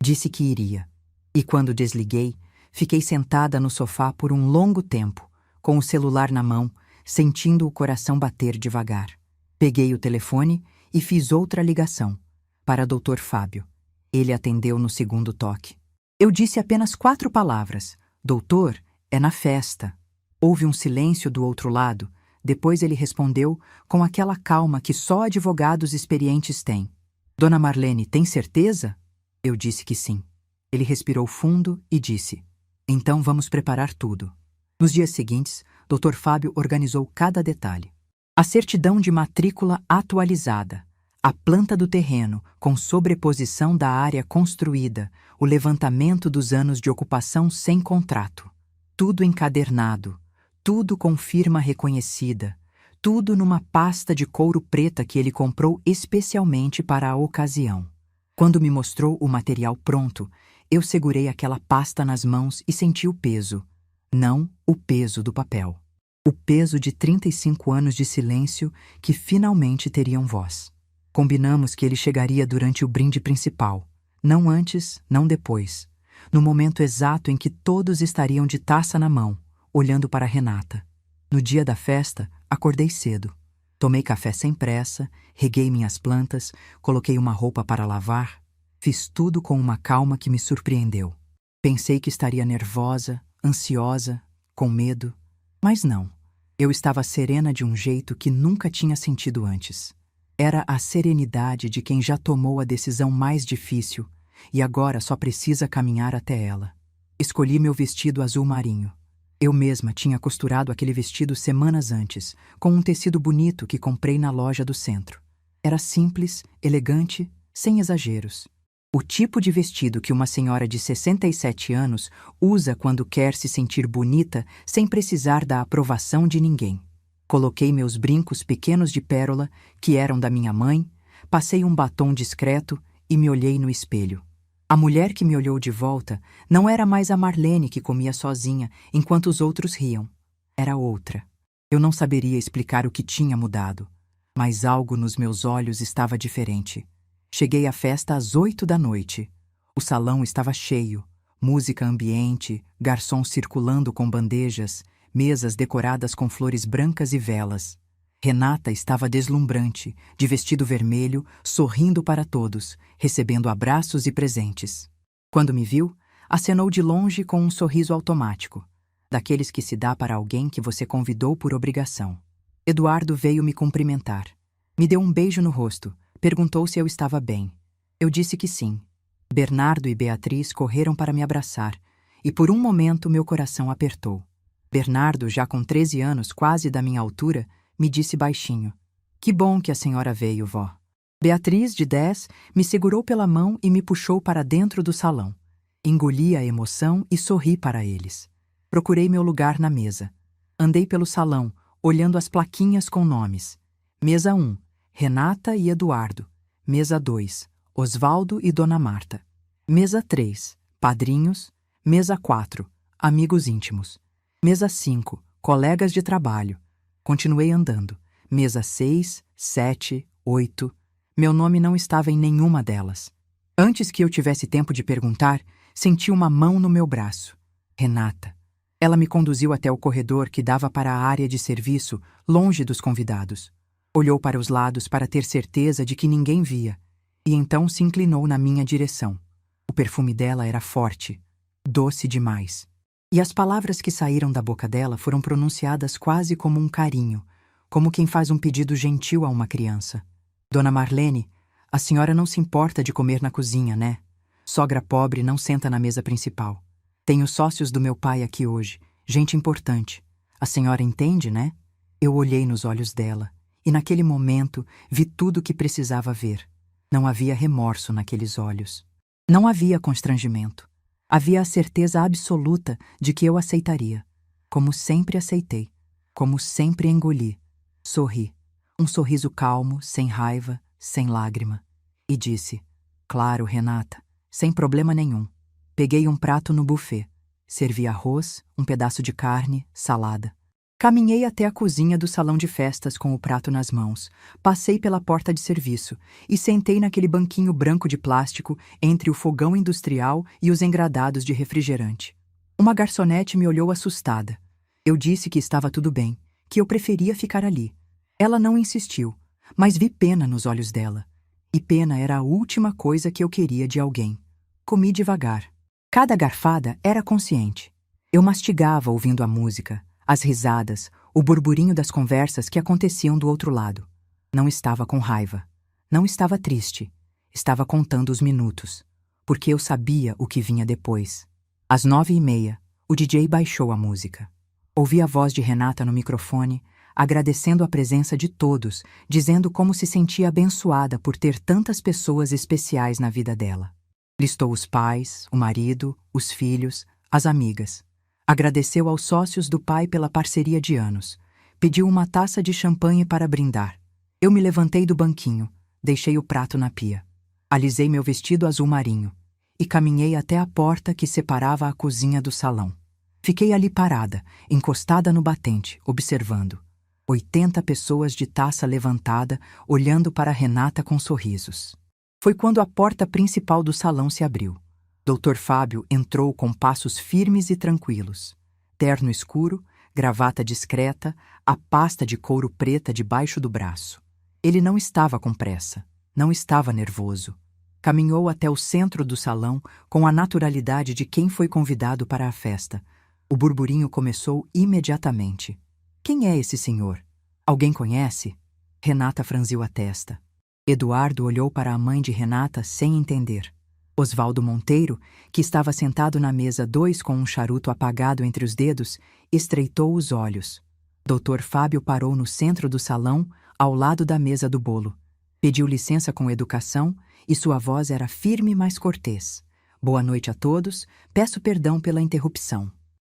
Disse que iria. E quando desliguei, fiquei sentada no sofá por um longo tempo, com o celular na mão, sentindo o coração bater devagar. Peguei o telefone e fiz outra ligação. para Dr. Fábio. Ele atendeu no segundo toque. Eu disse apenas 4 palavras. Doutor, é na festa. Houve um silêncio do outro lado. Depois ele respondeu com aquela calma que só advogados experientes têm. Dona Marlene, tem certeza? Eu disse que sim. Ele respirou fundo e disse: então vamos preparar tudo. Nos dias seguintes, Dr. Fábio organizou cada detalhe. A certidão de matrícula atualizada, a planta do terreno com sobreposição da área construída, o levantamento dos anos de ocupação sem contrato. Tudo encadernado, tudo com firma reconhecida, tudo numa pasta de couro preta que ele comprou especialmente para a ocasião. Quando me mostrou o material pronto, eu segurei aquela pasta nas mãos e senti o peso. Não o peso do papel. O peso de 35 anos de silêncio que finalmente teriam voz. Combinamos que ele chegaria durante o brinde principal. Não antes, não depois. No momento exato em que todos estariam de taça na mão, olhando para Renata. No dia da festa, acordei cedo. Tomei café sem pressa, reguei minhas plantas, coloquei uma roupa para lavar. Fiz tudo com uma calma que me surpreendeu. Pensei que estaria nervosa, ansiosa, com medo. Mas não. Eu estava serena de um jeito que nunca tinha sentido antes. Era a serenidade de quem já tomou a decisão mais difícil e agora só precisa caminhar até ela. Escolhi meu vestido azul marinho. Eu mesma tinha costurado aquele vestido semanas antes, com um tecido bonito que comprei na loja do centro. Era simples, elegante, sem exageros. O tipo de vestido que uma senhora de 67 anos usa quando quer se sentir bonita sem precisar da aprovação de ninguém. Coloquei meus brincos pequenos de pérola, que eram da minha mãe, passei um batom discreto e me olhei no espelho. A mulher que me olhou de volta não era mais a Marlene que comia sozinha enquanto os outros riam. Era outra. Eu não saberia explicar o que tinha mudado, mas algo nos meus olhos estava diferente. Cheguei à festa às 8 da noite. O salão estava cheio, música ambiente, garçons circulando com bandejas, mesas decoradas com flores brancas e velas. Renata estava deslumbrante, de vestido vermelho, sorrindo para todos, recebendo abraços e presentes. Quando me viu, acenou de longe com um sorriso automático, daqueles que se dá para alguém que você convidou por obrigação. Eduardo veio me cumprimentar. Me deu um beijo no rosto. Perguntou se eu estava bem. Eu disse que sim. Bernardo e Beatriz correram para me abraçar, e por um momento meu coração apertou. Bernardo, já com 13 anos, quase da minha altura, me disse baixinho: que bom que a senhora veio, vó. Beatriz, de 10, me segurou pela mão e me puxou para dentro do salão. Engoli a emoção e sorri para eles. Procurei meu lugar na mesa. Andei pelo salão, olhando as plaquinhas com nomes. Mesa 1. Renata e Eduardo. Mesa 2, Osvaldo e Dona Marta. Mesa 3, padrinhos. Mesa 4, amigos íntimos. Mesa 5, colegas de trabalho. Continuei andando. Mesa 6, 7, 8. Meu nome não estava em nenhuma delas. Antes que eu tivesse tempo de perguntar, senti uma mão no meu braço. Renata. Ela me conduziu até o corredor que dava para a área de serviço, longe dos convidados. Olhou para os lados para ter certeza de que ninguém via, e então se inclinou na minha direção. O perfume dela era forte, doce demais. E as palavras que saíram da boca dela foram pronunciadas quase como um carinho, como quem faz um pedido gentil a uma criança. Dona Marlene, a senhora não se importa de comer na cozinha, né? Sogra pobre não senta na mesa principal. Tenho sócios do meu pai aqui hoje, gente importante. A senhora entende, né? Eu olhei nos olhos dela. E naquele momento vi tudo o que precisava ver. Não havia remorso naqueles olhos. Não havia constrangimento. Havia a certeza absoluta de que eu aceitaria. Como sempre aceitei. Como sempre engoli. Sorri. Um sorriso calmo, sem raiva, sem lágrima. E disse: claro, Renata, sem problema nenhum. Peguei um prato no buffet. Servi arroz, um pedaço de carne, salada. Caminhei até a cozinha do salão de festas com o prato nas mãos, passei pela porta de serviço e sentei naquele banquinho branco de plástico entre o fogão industrial e os engradados de refrigerante. Uma garçonete me olhou assustada. Eu disse que estava tudo bem, que eu preferia ficar ali. Ela não insistiu, mas vi pena nos olhos dela. E pena era a última coisa que eu queria de alguém. Comi devagar. Cada garfada era consciente. Eu mastigava ouvindo a música, as risadas, o burburinho das conversas que aconteciam do outro lado. Não estava com raiva. Não estava triste. Estava contando os minutos, porque eu sabia o que vinha depois. Às 9h30, o DJ baixou a música. Ouvi a voz de Renata no microfone, agradecendo a presença de todos, dizendo como se sentia abençoada por ter tantas pessoas especiais na vida dela. Listou os pais, o marido, os filhos, as amigas. Agradeceu aos sócios do pai pela parceria de anos. Pediu uma taça de champanhe para brindar. Eu me levantei do banquinho, deixei o prato na pia. Alisei meu vestido azul marinho e caminhei até a porta que separava a cozinha do salão. Fiquei ali parada, encostada no batente, observando. 80 pessoas de taça levantada, olhando para Renata com sorrisos. Foi quando a porta principal do salão se abriu. Dr. Fábio entrou com passos firmes e tranquilos. Terno escuro, gravata discreta, a pasta de couro preta debaixo do braço. Ele não estava com pressa, não estava nervoso. Caminhou até o centro do salão com a naturalidade de quem foi convidado para a festa. O burburinho começou imediatamente. Quem é esse senhor? Alguém conhece? Renata franziu a testa. Eduardo olhou para a mãe de Renata sem entender. Osvaldo Monteiro, que estava sentado na mesa 2 com um charuto apagado entre os dedos, estreitou os olhos. Dr. Fábio parou no centro do salão, ao lado da mesa do bolo. Pediu licença com educação e sua voz era firme, mas cortês. Boa noite a todos, peço perdão pela interrupção.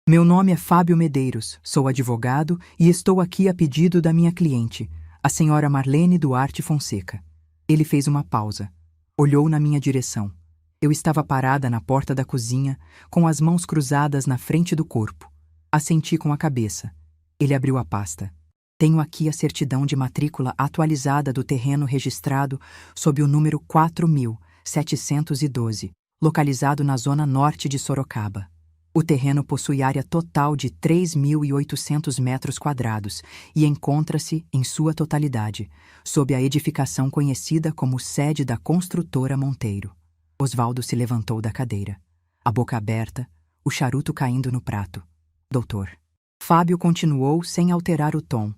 Meu nome é Fábio Medeiros, sou advogado e estou aqui a pedido da minha cliente, a senhora Marlene Duarte Fonseca. Ele fez uma pausa. Olhou na minha direção. Eu estava parada na porta da cozinha, com as mãos cruzadas na frente do corpo. Assenti com a cabeça. Ele abriu a pasta. Tenho aqui a certidão de matrícula atualizada do terreno registrado sob o número 4712, localizado na zona norte de Sorocaba. O terreno possui área total de 3.800 metros quadrados e encontra-se, em sua totalidade, sob a edificação conhecida como sede da construtora Monteiro. Osvaldo se levantou da cadeira, a boca aberta, o charuto caindo no prato. Doutor. Fábio continuou sem alterar o tom.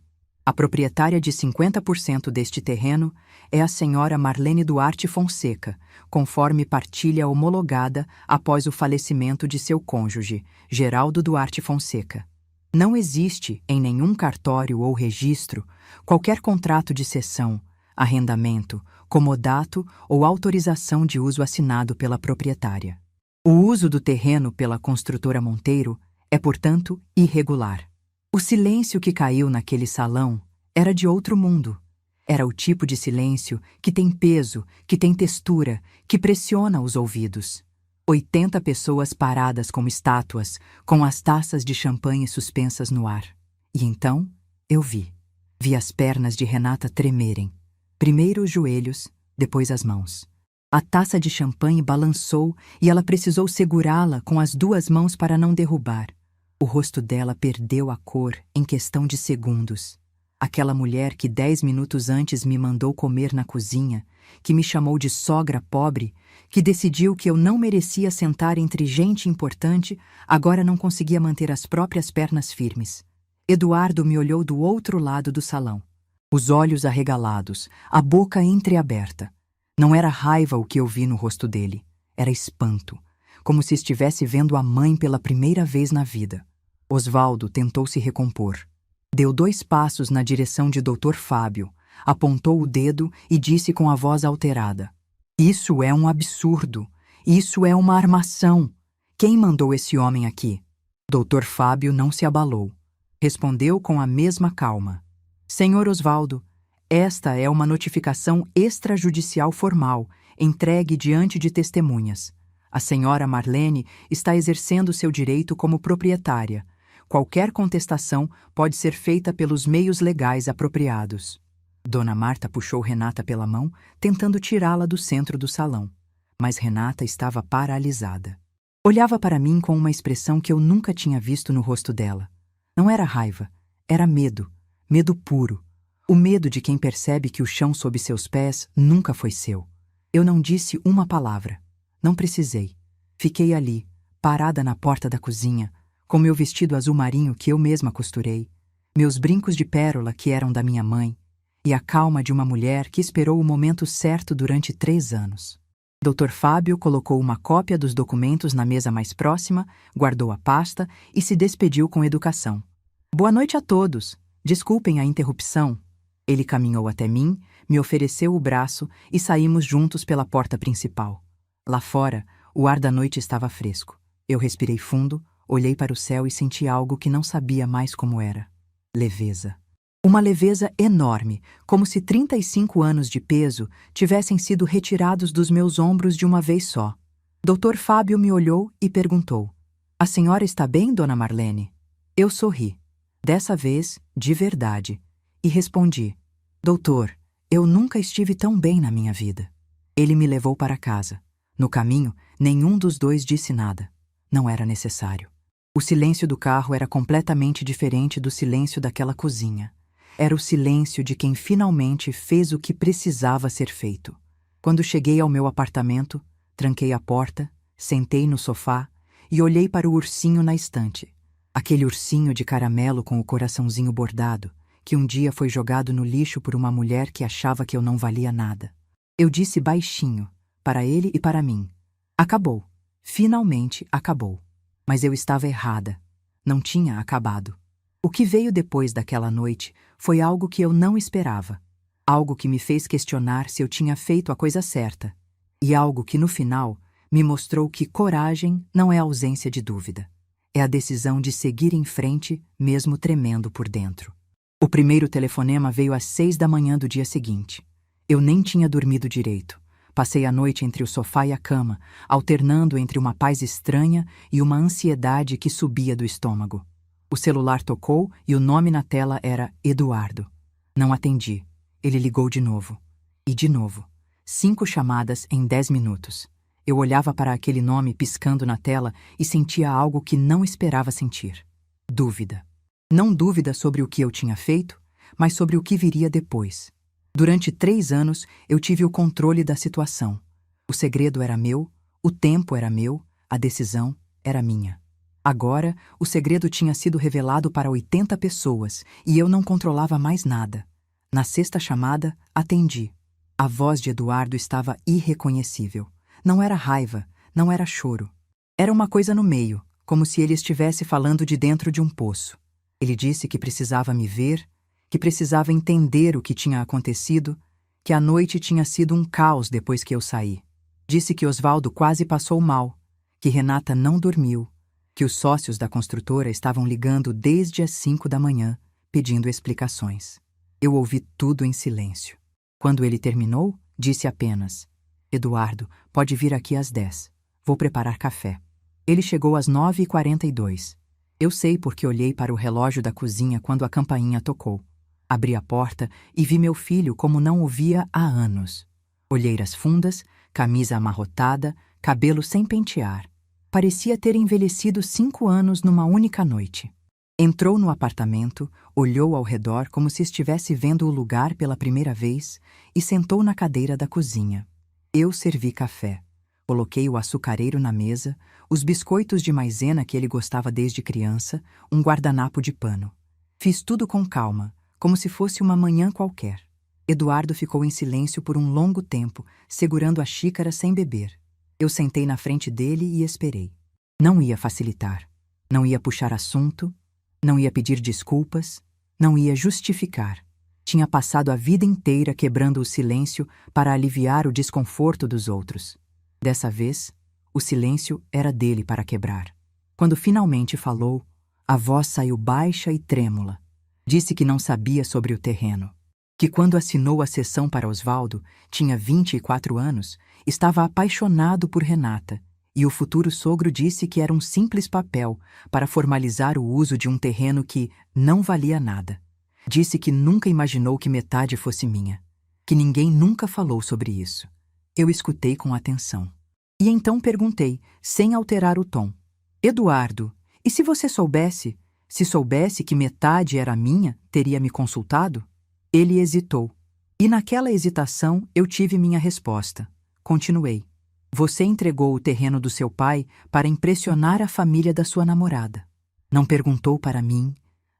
A proprietária de 50% deste terreno é a senhora Marlene Duarte Fonseca, conforme partilha homologada após o falecimento de seu cônjuge, Geraldo Duarte Fonseca. Não existe, em nenhum cartório ou registro, qualquer contrato de cessão, arrendamento, comodato ou autorização de uso assinado pela proprietária. O uso do terreno pela construtora Monteiro é, portanto, irregular. O silêncio que caiu naquele salão era de outro mundo. Era o tipo de silêncio que tem peso, que tem textura, que pressiona os ouvidos. 80 pessoas paradas como estátuas, com as taças de champanhe suspensas no ar. E então, eu vi. Vi as pernas de Renata tremerem. Primeiro os joelhos, depois as mãos. A taça de champanhe balançou e ela precisou segurá-la com as 2 mãos para não derrubar. O rosto dela perdeu a cor em questão de segundos. Aquela mulher que 10 minutos antes me mandou comer na cozinha, que me chamou de sogra pobre, que decidiu que eu não merecia sentar entre gente importante, agora não conseguia manter as próprias pernas firmes. Eduardo me olhou do outro lado do salão. Os olhos arregalados, a boca entreaberta. Não era raiva o que eu vi no rosto dele, era espanto, como se estivesse vendo a mãe pela primeira vez na vida. Osvaldo tentou se recompor. Deu 2 passos na direção de Dr. Fábio, apontou o dedo e disse com a voz alterada: Isso é um absurdo. Isso é uma armação. Quem mandou esse homem aqui? Dr. Fábio não se abalou. Respondeu com a mesma calma: Senhor Osvaldo, esta é uma notificação extrajudicial formal, entregue diante de testemunhas. A senhora Marlene está exercendo seu direito como proprietária. Qualquer contestação pode ser feita pelos meios legais apropriados. Dona Marta puxou Renata pela mão, tentando tirá-la do centro do salão. Mas Renata estava paralisada. Olhava para mim com uma expressão que eu nunca tinha visto no rosto dela. Não era raiva, era medo. Medo puro. O medo de quem percebe que o chão sob seus pés nunca foi seu. Eu não disse uma palavra. Não precisei. Fiquei ali, parada na porta da cozinha, com meu vestido azul marinho que eu mesma costurei, meus brincos de pérola que eram da minha mãe, e a calma de uma mulher que esperou o momento certo durante 3 anos. Dr. Fábio colocou uma cópia dos documentos na mesa mais próxima, guardou a pasta e se despediu com educação. Boa noite a todos. Desculpem a interrupção. Ele caminhou até mim, me ofereceu o braço e saímos juntos pela porta principal. Lá fora, o ar da noite estava fresco. Eu respirei fundo, olhei para o céu e senti algo que não sabia mais como era. Leveza. Uma leveza enorme, como se 35 anos de peso tivessem sido retirados dos meus ombros de uma vez só. Dr. Fábio me olhou e perguntou: "A senhora está bem, dona Marlene?" Eu sorri. Dessa vez, de verdade. E respondi: "Doutor, eu nunca estive tão bem na minha vida." Ele me levou para casa. No caminho, nenhum dos dois disse nada. Não era necessário. O silêncio do carro era completamente diferente do silêncio daquela cozinha. Era o silêncio de quem finalmente fez o que precisava ser feito. Quando cheguei ao meu apartamento, tranquei a porta, sentei no sofá e olhei para o ursinho na estante. Aquele ursinho de caramelo com o coraçãozinho bordado, que um dia foi jogado no lixo por uma mulher que achava que eu não valia nada. Eu disse baixinho, para ele e para mim: "Acabou. Finalmente acabou." Mas eu estava errada. Não tinha acabado. O que veio depois daquela noite foi algo que eu não esperava. Algo que me fez questionar se eu tinha feito a coisa certa. E algo que, no final, me mostrou que coragem não é ausência de dúvida. É a decisão de seguir em frente, mesmo tremendo por dentro. O primeiro telefonema veio às 6 da manhã do dia seguinte. Eu nem tinha dormido direito. Passei a noite entre o sofá e a cama, alternando entre uma paz estranha e uma ansiedade que subia do estômago. O celular tocou e o nome na tela era Eduardo. Não atendi. Ele ligou de novo. E de novo. 5 chamadas em 10 minutos. Eu olhava para aquele nome piscando na tela e sentia algo que não esperava sentir. Dúvida. Não dúvida sobre o que eu tinha feito, mas sobre o que viria depois. Durante 3 anos, eu tive o controle da situação. O segredo era meu, o tempo era meu, a decisão era minha. Agora, o segredo tinha sido revelado para 80 pessoas e eu não controlava mais nada. Na 6ª chamada, atendi. A voz de Eduardo estava irreconhecível. Não era raiva, não era choro. Era uma coisa no meio, como se ele estivesse falando de dentro de um poço. Ele disse que precisava me ver, que precisava entender o que tinha acontecido, que a noite tinha sido um caos depois que eu saí. Disse que Osvaldo quase passou mal, que Renata não dormiu, que os sócios da construtora estavam ligando desde as 5 da manhã, pedindo explicações. Eu ouvi tudo em silêncio. Quando ele terminou, disse apenas: "Eduardo, pode vir aqui às 10. Vou preparar café." Ele chegou às 9h42. Eu sei porque olhei para o relógio da cozinha quando a campainha tocou. Abri a porta e vi meu filho como não o via há anos. Olheiras fundas, camisa amarrotada, cabelo sem pentear. Parecia ter envelhecido 5 anos numa única noite. Entrou no apartamento, olhou ao redor como se estivesse vendo o lugar pela primeira vez e sentou na cadeira da cozinha. Eu servi café. Coloquei o açucareiro na mesa, os biscoitos de maisena que ele gostava desde criança, um guardanapo de pano. Fiz tudo com calma, como se fosse uma manhã qualquer. Eduardo ficou em silêncio por um longo tempo, segurando a xícara sem beber. Eu sentei na frente dele e esperei. Não ia facilitar. Não ia puxar assunto. Não ia pedir desculpas. Não ia justificar. Tinha passado a vida inteira quebrando o silêncio para aliviar o desconforto dos outros. Dessa vez, o silêncio era dele para quebrar. Quando finalmente falou, a voz saiu baixa e trêmula. Disse que não sabia sobre o terreno. Que quando assinou a cessão para Osvaldo, tinha 24 anos, estava apaixonado por Renata, e o futuro sogro disse que era um simples papel para formalizar o uso de um terreno que não valia nada. Disse que nunca imaginou que metade fosse minha, que ninguém nunca falou sobre isso. Eu escutei com atenção. E então perguntei, sem alterar o tom: "Eduardo, e se você soubesse, se soubesse que metade era minha, teria me consultado?" Ele hesitou. E naquela hesitação eu tive minha resposta. Continuei. Você entregou o terreno do seu pai para impressionar a família da sua namorada. Não perguntou para mim,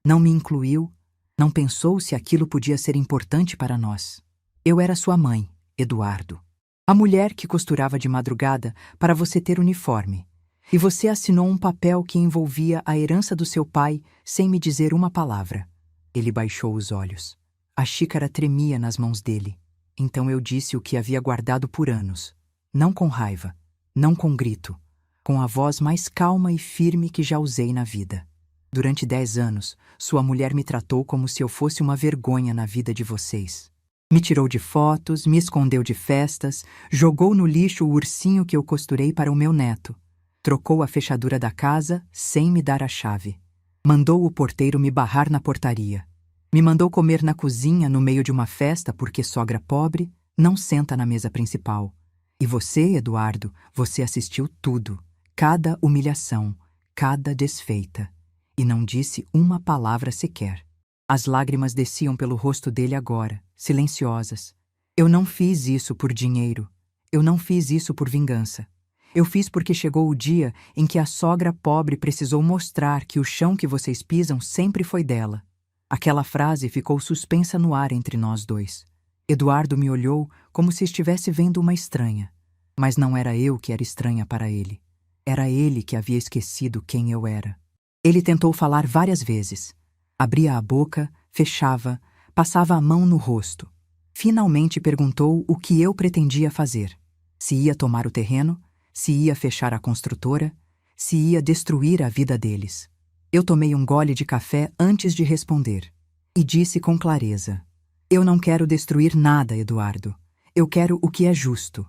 não me incluiu, não pensou se aquilo podia ser importante para nós. Eu era sua mãe, Eduardo. A mulher que costurava de madrugada para você ter uniforme. E você assinou um papel que envolvia a herança do seu pai sem me dizer uma palavra. Ele baixou os olhos. A xícara tremia nas mãos dele. Então eu disse o que havia guardado por anos. Não com raiva, não com grito, com a voz mais calma e firme que já usei na vida. Durante 10 anos, sua mulher me tratou como se eu fosse uma vergonha na vida de vocês. Me tirou de fotos, me escondeu de festas, jogou no lixo o ursinho que eu costurei para o meu neto. Trocou a fechadura da casa sem me dar a chave. Mandou o porteiro me barrar na portaria. Me mandou comer na cozinha no meio de uma festa porque sogra pobre não senta na mesa principal. E você, Eduardo, você assistiu tudo, cada humilhação, cada desfeita, e não disse uma palavra sequer. As lágrimas desciam pelo rosto dele agora, silenciosas. Eu não fiz isso por dinheiro, eu não fiz isso por vingança. Eu fiz porque chegou o dia em que a sogra pobre precisou mostrar que o chão que vocês pisam sempre foi dela. Aquela frase ficou suspensa no ar entre nós dois. Eduardo me olhou como se estivesse vendo uma estranha. Mas não era eu que era estranha para ele. Era ele que havia esquecido quem eu era. Ele tentou falar várias vezes. Abria a boca, fechava, passava a mão no rosto. Finalmente perguntou o que eu pretendia fazer. Se ia tomar o terreno, se ia fechar a construtora, se ia destruir a vida deles. Eu tomei um gole de café antes de responder. E disse com clareza: eu não quero destruir nada, Eduardo. Eu quero o que é justo.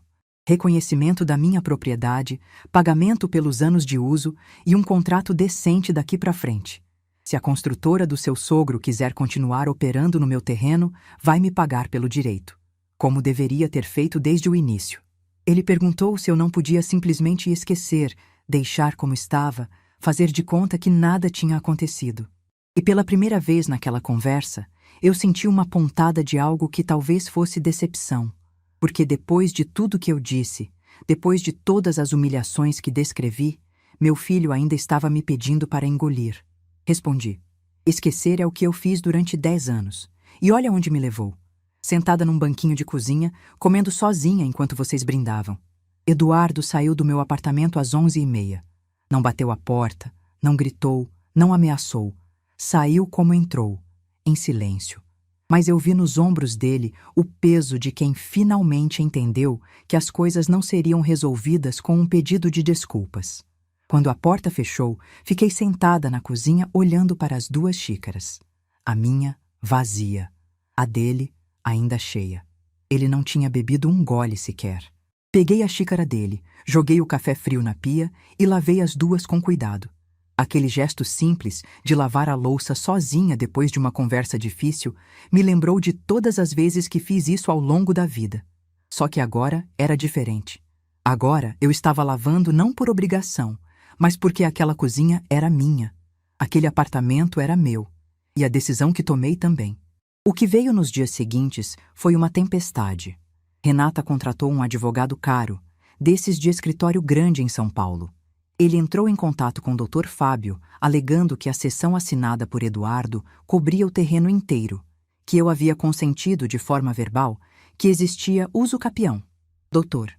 Reconhecimento da minha propriedade, pagamento pelos anos de uso e um contrato decente daqui para frente. Se a construtora do seu sogro quiser continuar operando no meu terreno, vai me pagar pelo direito, como deveria ter feito desde o início. Ele perguntou se eu não podia simplesmente esquecer, deixar como estava, fazer de conta que nada tinha acontecido. E pela primeira vez naquela conversa, eu senti uma pontada de algo que talvez fosse decepção. Porque depois de tudo que eu disse, depois de todas as humilhações que descrevi, meu filho ainda estava me pedindo para engolir. Respondi: esquecer é o que eu fiz durante 10 anos. E olha onde me levou. Sentada num banquinho de cozinha, comendo sozinha enquanto vocês brindavam. Eduardo saiu do meu apartamento às 11h30. Não bateu a porta, não gritou, não ameaçou. Saiu como entrou, em silêncio. Mas eu vi nos ombros dele o peso de quem finalmente entendeu que as coisas não seriam resolvidas com um pedido de desculpas. Quando a porta fechou, fiquei sentada na cozinha olhando para as 2 xícaras. A minha, vazia. A dele, ainda cheia. Ele não tinha bebido um gole sequer. Peguei a xícara dele, joguei o café frio na pia e lavei as 2 com cuidado. Aquele gesto simples de lavar a louça sozinha depois de uma conversa difícil me lembrou de todas as vezes que fiz isso ao longo da vida. Só que agora era diferente. Agora eu estava lavando não por obrigação, mas porque aquela cozinha era minha. Aquele apartamento era meu. E a decisão que tomei também. O que veio nos dias seguintes foi uma tempestade. Renata contratou um advogado caro, desses de escritório grande em São Paulo. Ele entrou em contato com o Dr. Fábio, alegando que a cessão assinada por Eduardo cobria o terreno inteiro, que eu havia consentido de forma verbal que existia uso capião. Doutor.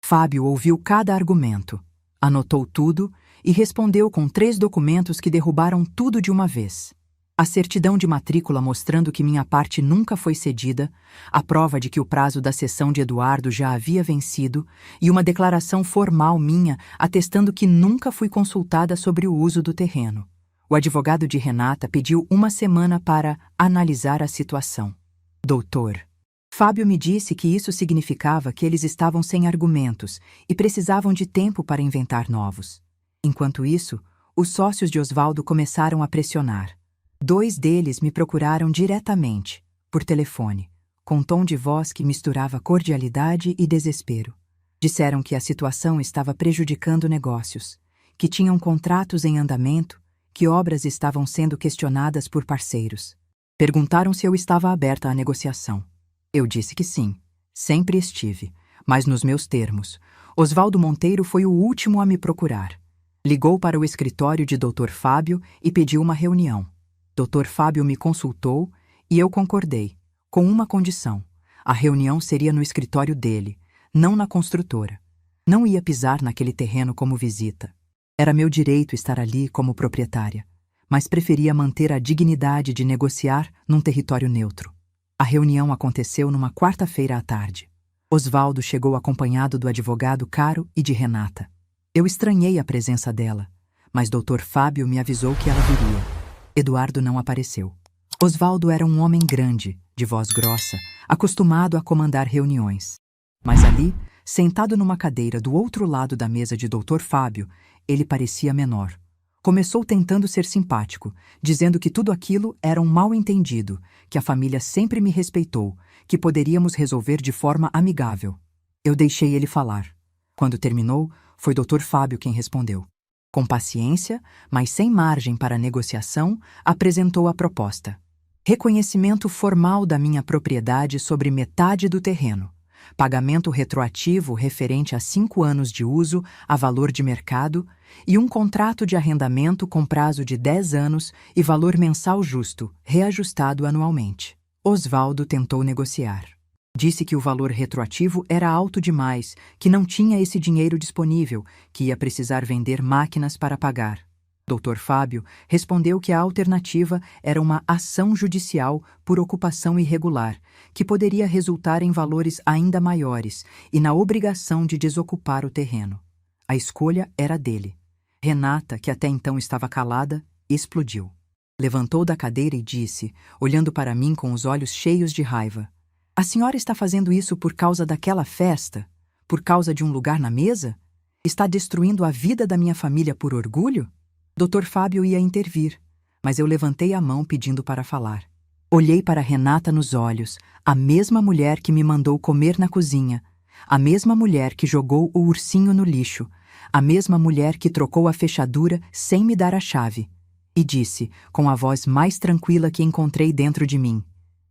Fábio ouviu cada argumento, anotou tudo e respondeu com 3 documentos que derrubaram tudo de uma vez. A certidão de matrícula mostrando que minha parte nunca foi cedida, a prova de que o prazo da cessão de Eduardo já havia vencido e uma declaração formal minha atestando que nunca fui consultada sobre o uso do terreno. O advogado de Renata pediu 1 semana para analisar a situação. Doutor. Fábio me disse que isso significava que eles estavam sem argumentos e precisavam de tempo para inventar novos. Enquanto isso, os sócios de Osvaldo começaram a pressionar. 2 deles me procuraram diretamente, por telefone, com tom de voz que misturava cordialidade e desespero. Disseram que a situação estava prejudicando negócios, que tinham contratos em andamento, que obras estavam sendo questionadas por parceiros. Perguntaram se eu estava aberta à negociação. Eu disse que sim, sempre estive, mas nos meus termos. Osvaldo Monteiro foi o último a me procurar. Ligou para o escritório de Dr. Fábio e pediu uma reunião. Dr. Fábio me consultou e eu concordei, com uma condição. A reunião seria no escritório dele, não na construtora. Não ia pisar naquele terreno como visita. Era meu direito estar ali como proprietária, mas preferia manter a dignidade de negociar num território neutro. A reunião aconteceu numa quarta-feira à tarde. Osvaldo chegou acompanhado do advogado Caro e de Renata. Eu estranhei a presença dela, mas Dr. Fábio me avisou que ela viria. Eduardo não apareceu. Osvaldo era um homem grande, de voz grossa, acostumado a comandar reuniões. Mas ali, sentado numa cadeira do outro lado da mesa de Dr. Fábio, ele parecia menor. Começou tentando ser simpático, dizendo que tudo aquilo era um mal-entendido, que a família sempre me respeitou, que poderíamos resolver de forma amigável. Eu deixei ele falar. Quando terminou, foi Dr. Fábio quem respondeu. Com paciência, mas sem margem para negociação, apresentou a proposta. Reconhecimento formal da minha propriedade sobre metade do terreno. Pagamento retroativo referente a 5 anos de uso a valor de mercado e um contrato de arrendamento com prazo de 10 anos e valor mensal justo, reajustado anualmente. Osvaldo tentou negociar. Disse que o valor retroativo era alto demais, que não tinha esse dinheiro disponível, que ia precisar vender máquinas para pagar. Dr. Fábio respondeu que a alternativa era uma ação judicial por ocupação irregular, que poderia resultar em valores ainda maiores e na obrigação de desocupar o terreno. A escolha era dele. Renata, que até então estava calada, explodiu. Levantou da cadeira e disse, olhando para mim com os olhos cheios de raiva: "A senhora está fazendo isso por causa daquela festa? Por causa de um lugar na mesa? Está destruindo a vida da minha família por orgulho?" Dr. Fábio ia intervir, mas eu levantei a mão pedindo para falar. Olhei para Renata nos olhos, a mesma mulher que me mandou comer na cozinha, a mesma mulher que jogou o ursinho no lixo, a mesma mulher que trocou a fechadura sem me dar a chave, e disse, com a voz mais tranquila que encontrei dentro de mim: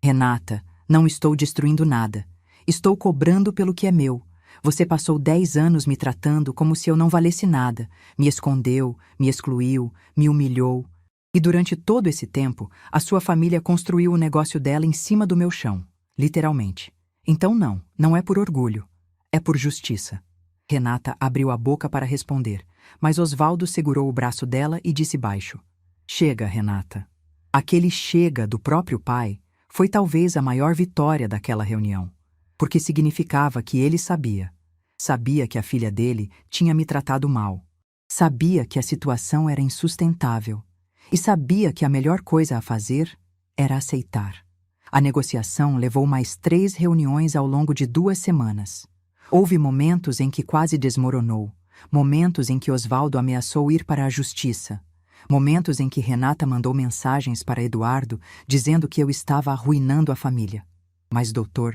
"Renata, não estou destruindo nada. Estou cobrando pelo que é meu. Você passou 10 anos me tratando como se eu não valesse nada, me escondeu, me excluiu, me humilhou. E durante todo esse tempo, a sua família construiu o negócio dela em cima do meu chão, literalmente. Então não é por orgulho, é por justiça." Renata abriu a boca para responder, mas Osvaldo segurou o braço dela e disse baixo: "Chega, Renata." Aquele chega do próprio pai foi talvez a maior vitória daquela reunião, porque significava que ele sabia. Sabia que a filha dele tinha me tratado mal. Sabia que a situação era insustentável. E sabia que a melhor coisa a fazer era aceitar. A negociação levou mais 3 reuniões ao longo de 2 semanas. Houve momentos em que quase desmoronou. Momentos em que Osvaldo ameaçou ir para a justiça. Momentos em que Renata mandou mensagens para Eduardo dizendo que eu estava arruinando a família. Mas Dr.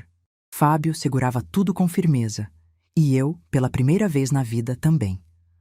Fábio segurava tudo com firmeza. E eu, pela primeira vez na vida, também.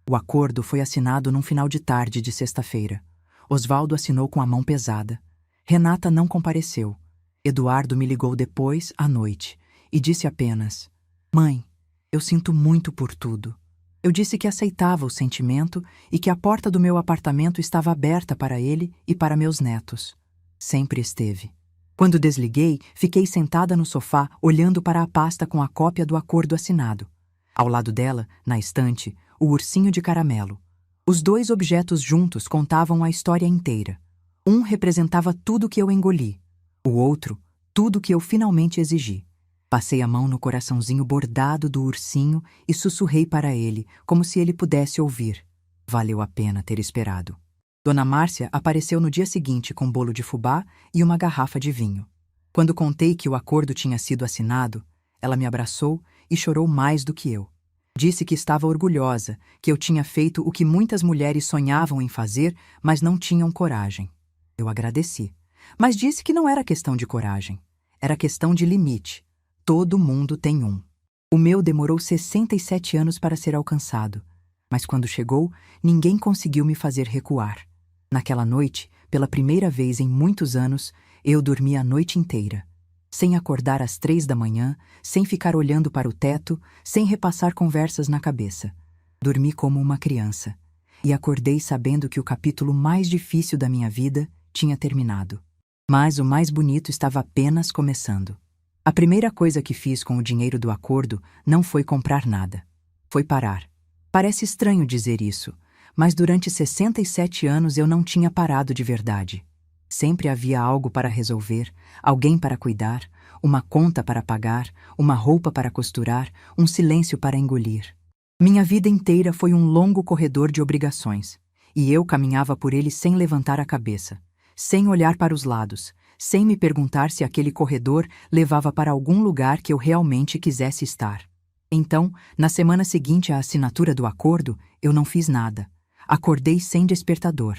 O acordo foi assinado num final de tarde de sexta-feira. Osvaldo assinou com a mão pesada. Renata não compareceu. Eduardo me ligou depois, à noite, e disse apenas: "Mãe, eu sinto muito por tudo." Eu disse que aceitava o sentimento e que a porta do meu apartamento estava aberta para ele e para meus netos. Sempre esteve. Quando desliguei, fiquei sentada no sofá, olhando para a pasta com a cópia do acordo assinado. Ao lado dela, na estante, o ursinho de caramelo. Os 2 objetos juntos contavam a história inteira. Um representava tudo que eu engoli. O outro, tudo que eu finalmente exigi. Passei a mão no coraçãozinho bordado do ursinho e sussurrei para ele, como se ele pudesse ouvir. Valeu a pena ter esperado. Dona Márcia apareceu no dia seguinte com bolo de fubá e uma garrafa de vinho. Quando contei que o acordo tinha sido assinado, ela me abraçou e chorou mais do que eu. Disse que estava orgulhosa, que eu tinha feito o que muitas mulheres sonhavam em fazer, mas não tinham coragem. Eu agradeci, mas disse que não era questão de coragem. Era questão de limite. Todo mundo tem um. O meu demorou 67 anos para ser alcançado, mas quando chegou, ninguém conseguiu me fazer recuar. Naquela noite, pela primeira vez em muitos anos, Eu dormi a noite inteira, sem acordar às 3 da manhã, sem ficar olhando para o teto, sem repassar conversas na cabeça. Dormi como uma criança, e acordei sabendo que o capítulo mais difícil da minha vida tinha terminado. Mas o mais bonito estava apenas começando. A primeira coisa que fiz com o dinheiro do acordo não foi comprar nada. Foi parar. Parece estranho dizer isso, mas durante 67 anos eu não tinha parado de verdade. Sempre havia algo para resolver, alguém para cuidar, uma conta para pagar, uma roupa para costurar, um silêncio para engolir. Minha vida inteira foi um longo corredor de obrigações, e eu caminhava por ele sem levantar a cabeça, sem olhar para os lados, sem me perguntar se aquele corredor levava para algum lugar que eu realmente quisesse estar. Então, na semana seguinte à assinatura do acordo, eu não fiz nada. Acordei sem despertador.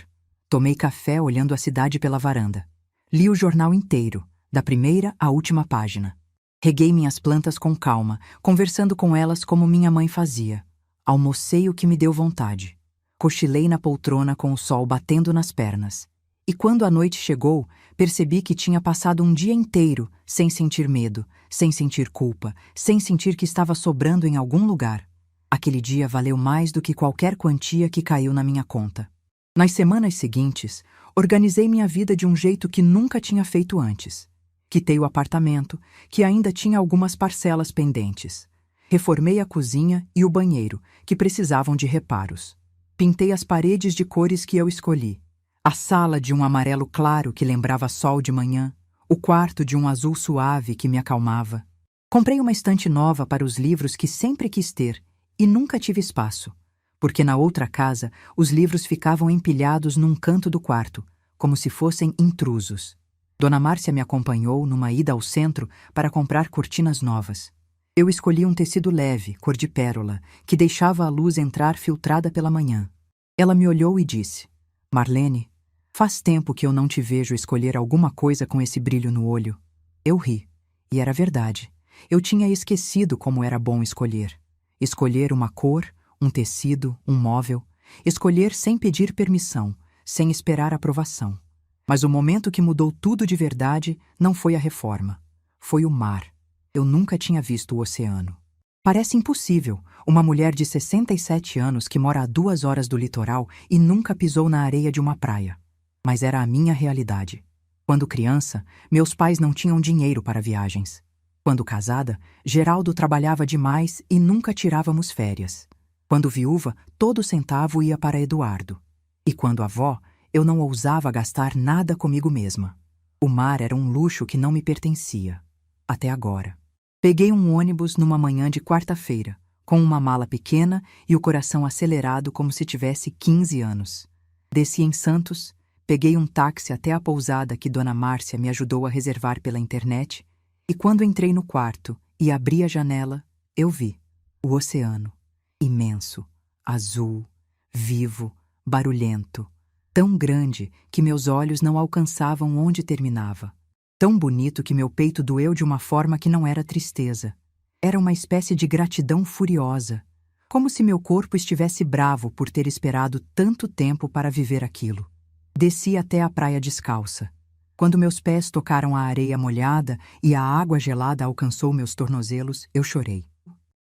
Tomei café olhando a cidade pela varanda. Li o jornal inteiro, da primeira à última página. Reguei minhas plantas com calma, conversando com elas como minha mãe fazia. Almocei o que me deu vontade. Cochilei na poltrona com o sol batendo nas pernas. E quando a noite chegou, percebi que tinha passado um dia inteiro sem sentir medo, sem sentir culpa, sem sentir que estava sobrando em algum lugar. Aquele dia valeu mais do que qualquer quantia que caiu na minha conta. Nas semanas seguintes, organizei minha vida de um jeito que nunca tinha feito antes. Quitei o apartamento, que ainda tinha algumas parcelas pendentes. Reformei a cozinha e o banheiro, que precisavam de reparos. Pintei as paredes de cores que eu escolhi. A sala de um amarelo claro que lembrava sol de manhã, o quarto de um azul suave que me acalmava. Comprei uma estante nova para os livros que sempre quis ter e nunca tive espaço, porque na outra casa os livros ficavam empilhados num canto do quarto, como se fossem intrusos. Dona Márcia me acompanhou numa ida ao centro para comprar cortinas novas. Eu escolhi um tecido leve, cor de pérola, que deixava a luz entrar filtrada pela manhã. Ela me olhou e disse: Marlene, faz tempo que eu não te vejo escolher alguma coisa com esse brilho no olho. Eu ri, e era verdade. Eu tinha esquecido como era bom escolher. Escolher uma cor, um tecido, um móvel. Escolher sem pedir permissão, sem esperar aprovação. Mas o momento que mudou tudo de verdade não foi a reforma. Foi o mar. Eu nunca tinha visto o oceano. Parece impossível, uma mulher de 67 anos que mora a 2 horas do litoral e nunca pisou na areia de uma praia. Mas era a minha realidade. Quando criança, meus pais não tinham dinheiro para viagens. Quando casada, Geraldo trabalhava demais e nunca tirávamos férias. Quando viúva, todo centavo ia para Eduardo. E quando avó, eu não ousava gastar nada comigo mesma. O mar era um luxo que não me pertencia. Até agora. Peguei um ônibus numa manhã de quarta-feira, com uma mala pequena e o coração acelerado como se tivesse 15 anos. Desci em Santos. Peguei um táxi até a pousada que Dona Márcia me ajudou a reservar pela internet, e quando entrei no quarto e abri a janela, eu vi o oceano, imenso, azul, vivo, barulhento, tão grande que meus olhos não alcançavam onde terminava, tão bonito que meu peito doeu de uma forma que não era tristeza. Era uma espécie de gratidão furiosa, como se meu corpo estivesse bravo por ter esperado tanto tempo para viver aquilo. Desci até a praia descalça. Quando meus pés tocaram a areia molhada e a água gelada alcançou meus tornozelos, eu chorei.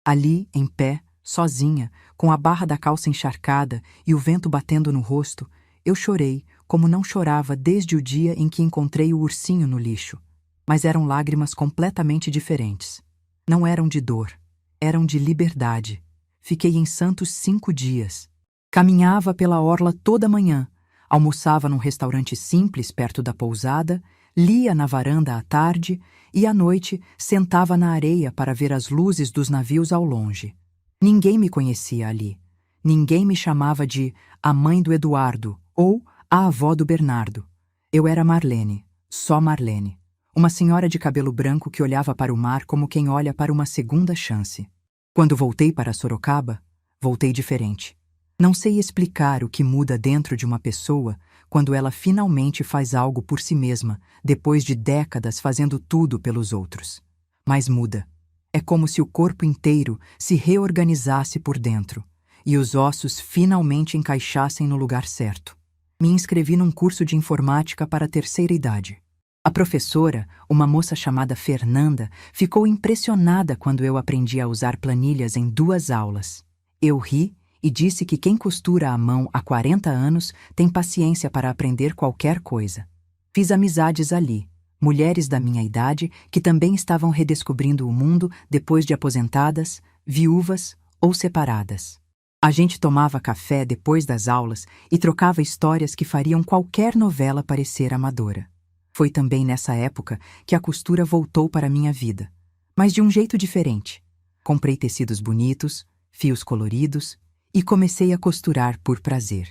Ali, em pé, sozinha, com a barra da calça encharcada e o vento batendo no rosto, eu chorei como não chorava desde o dia em que encontrei o ursinho no lixo. Mas eram lágrimas completamente diferentes. Não eram de dor, eram de liberdade. Fiquei em Santos 5 dias. Caminhava pela orla toda manhã. Almoçava num restaurante simples perto da pousada, lia na varanda à tarde e à noite sentava na areia para ver as luzes dos navios ao longe. Ninguém me conhecia ali. Ninguém me chamava de a mãe do Eduardo ou a avó do Bernardo. Eu era Marlene, só Marlene. Uma senhora de cabelo branco que olhava para o mar como quem olha para uma segunda chance. Quando voltei para Sorocaba, voltei diferente. Não sei explicar o que muda dentro de uma pessoa quando ela finalmente faz algo por si mesma, depois de décadas fazendo tudo pelos outros. Mas muda. É como se o corpo inteiro se reorganizasse por dentro e os ossos finalmente encaixassem no lugar certo. Me inscrevi num curso de informática para a terceira idade. A professora, uma moça chamada Fernanda, ficou impressionada quando eu aprendi a usar planilhas em 2 aulas. Eu ri e disse que quem costura à mão há 40 anos tem paciência para aprender qualquer coisa. Fiz amizades ali, mulheres da minha idade que também estavam redescobrindo o mundo depois de aposentadas, viúvas ou separadas. A gente tomava café depois das aulas e trocava histórias que fariam qualquer novela parecer amadora. Foi também nessa época que a costura voltou para a minha vida, mas de um jeito diferente. Comprei tecidos bonitos, fios coloridos e comecei a costurar por prazer.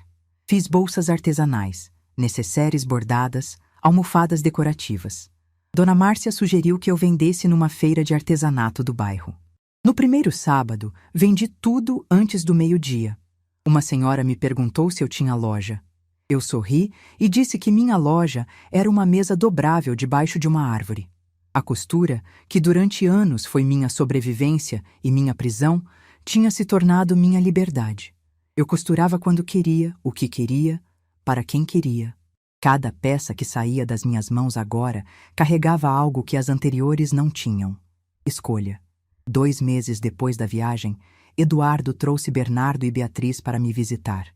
Fiz bolsas artesanais, necessárias bordadas, almofadas decorativas. Dona Márcia sugeriu que eu vendesse numa feira de artesanato do bairro. No primeiro sábado, vendi tudo antes do meio-dia. Uma senhora me perguntou se eu tinha loja. Eu sorri e disse que minha loja era uma mesa dobrável debaixo de uma árvore. A costura, que durante anos foi minha sobrevivência e minha prisão, tinha se tornado minha liberdade. Eu costurava quando queria, o que queria, para quem queria. Cada peça que saía das minhas mãos agora carregava algo que as anteriores não tinham. Escolha. 2 meses depois da viagem, Eduardo trouxe Bernardo e Beatriz para me visitar.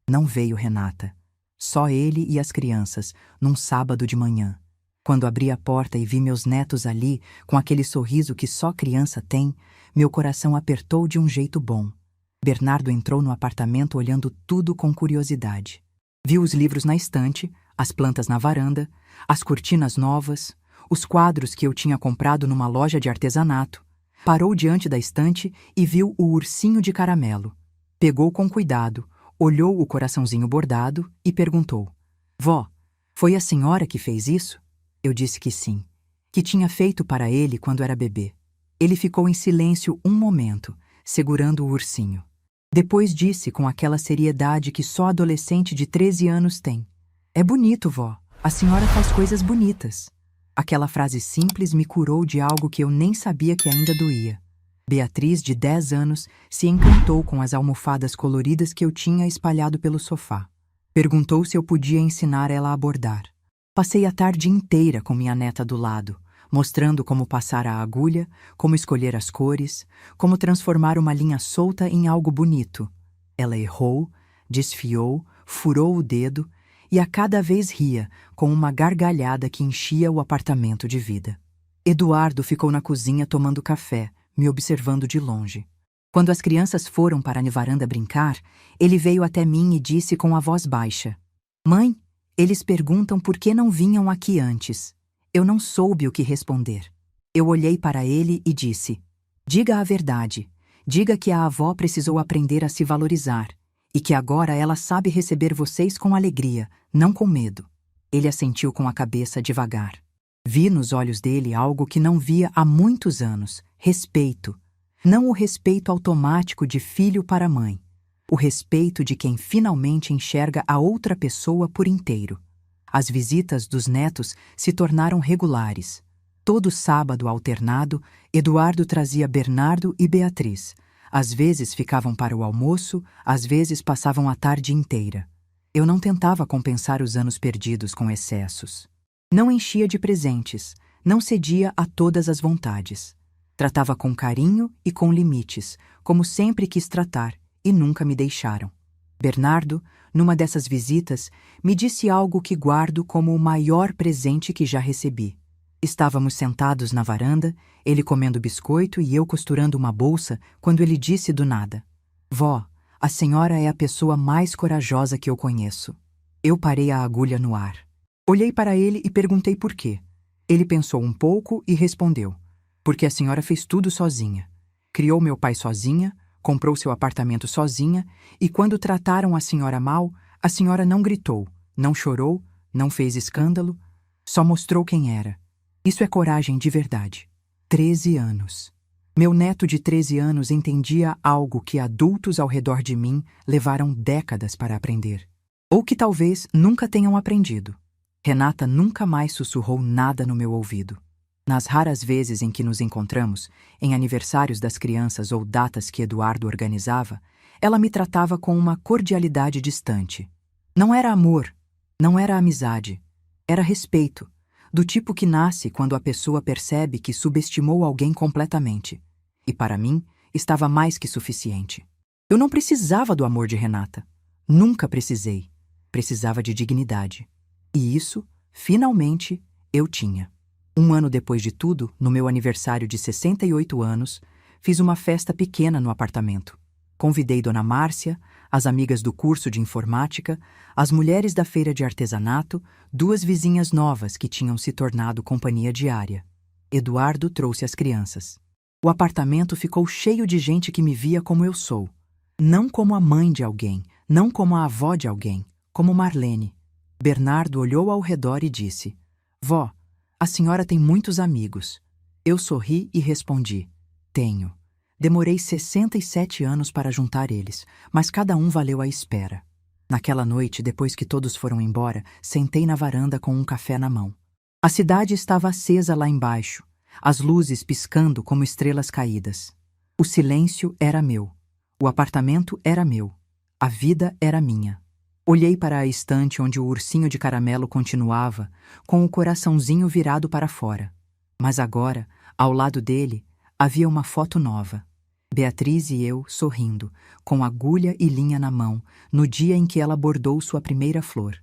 Não veio Renata. Só ele e as crianças, num sábado de manhã. Quando abri a porta e vi meus netos ali, com aquele sorriso que só criança tem, meu coração apertou de um jeito bom. Bernardo entrou no apartamento olhando tudo com curiosidade. Viu os livros na estante, as plantas na varanda, as cortinas novas, os quadros que eu tinha comprado numa loja de artesanato. Parou diante da estante e viu o ursinho de caramelo. Pegou com cuidado, olhou o coraçãozinho bordado e perguntou: Vó, foi a senhora que fez isso? Eu disse que sim, que tinha feito para ele quando era bebê. Ele ficou em silêncio um momento, segurando o ursinho. Depois disse com aquela seriedade que só adolescente de 13 anos tem: É bonito, vó. A senhora faz coisas bonitas. Aquela frase simples me curou de algo que eu nem sabia que ainda doía. Beatriz, de 10 anos, se encantou com as almofadas coloridas que eu tinha espalhado pelo sofá. Perguntou se eu podia ensinar ela a bordar. Passei a tarde inteira com minha neta do lado, mostrando como passar a agulha, como escolher as cores, como transformar uma linha solta em algo bonito. Ela errou, desfiou, furou o dedo e a cada vez ria, com uma gargalhada que enchia o apartamento de vida. Eduardo ficou na cozinha tomando café, me observando de longe. Quando as crianças foram para a varanda brincar, ele veio até mim e disse com a voz baixa: Mãe, eles perguntam por que não vinham aqui antes. Eu não soube o que responder. Eu olhei para ele e disse: Diga a verdade. Diga que a avó precisou aprender a se valorizar e que agora ela sabe receber vocês com alegria, não com medo. Ele assentiu com a cabeça devagar. Vi nos olhos dele algo que não via há muitos anos: respeito. Não o respeito automático de filho para mãe. O respeito de quem finalmente enxerga a outra pessoa por inteiro. As visitas dos netos se tornaram regulares. Todo sábado alternado, Eduardo trazia Bernardo e Beatriz. Às vezes ficavam para o almoço, às vezes passavam a tarde inteira. Eu não tentava compensar os anos perdidos com excessos. Não enchia de presentes, não cedia a todas as vontades. Tratava com carinho e com limites, como sempre quis tratar, e nunca me deixaram. Bernardo, numa dessas visitas, me disse algo que guardo como o maior presente que já recebi. Estávamos sentados na varanda, ele comendo biscoito e eu costurando uma bolsa, quando ele disse do nada: Vó, a senhora é a pessoa mais corajosa que eu conheço. Eu parei a agulha no ar. Olhei para ele e perguntei por quê. Ele pensou um pouco e respondeu: Porque a senhora fez tudo sozinha. Criou meu pai sozinha, comprou seu apartamento sozinha, e quando trataram a senhora mal, a senhora não gritou, não chorou, não fez escândalo, só mostrou quem era. Isso é coragem de verdade. 13 anos. Meu neto de 13 anos entendia algo que adultos ao redor de mim levaram décadas para aprender. Ou que talvez nunca tenham aprendido. Renata nunca mais sussurrou nada no meu ouvido. Nas raras vezes em que nos encontramos, em aniversários das crianças ou datas que Eduardo organizava, ela me tratava com uma cordialidade distante. Não era amor, não era amizade, era respeito. do tipo que nasce quando a pessoa percebe que subestimou alguém completamente. E para mim, estava mais que suficiente. Eu não precisava do amor de Renata. Nunca precisei. Precisava de dignidade. E isso, finalmente, eu tinha. Um ano depois de tudo, no meu aniversário de 68 anos, fiz uma festa pequena no apartamento. Convidei Dona Márcia, as amigas do curso de informática, as mulheres da feira de artesanato, 2 vizinhas novas que tinham se tornado companhia diária. Eduardo trouxe as crianças. O apartamento ficou cheio de gente que me via como eu sou. Não como a mãe de alguém, não como a avó de alguém, como Marlene. Bernardo olhou ao redor e disse: Vó, a senhora tem muitos amigos. Eu sorri e respondi: Tenho. Demorei 67 anos para juntar eles, mas cada um valeu a espera. Naquela noite, depois que todos foram embora, sentei na varanda com um café na mão. A cidade estava acesa lá embaixo, as luzes piscando como estrelas caídas. O silêncio era meu. O apartamento era meu. A vida era minha. Olhei para a estante onde o ursinho de caramelo continuava, com o coraçãozinho virado para fora. Mas agora, ao lado dele, havia uma foto nova. Beatriz e eu sorrindo, com agulha e linha na mão, no dia em que ela bordou sua primeira flor.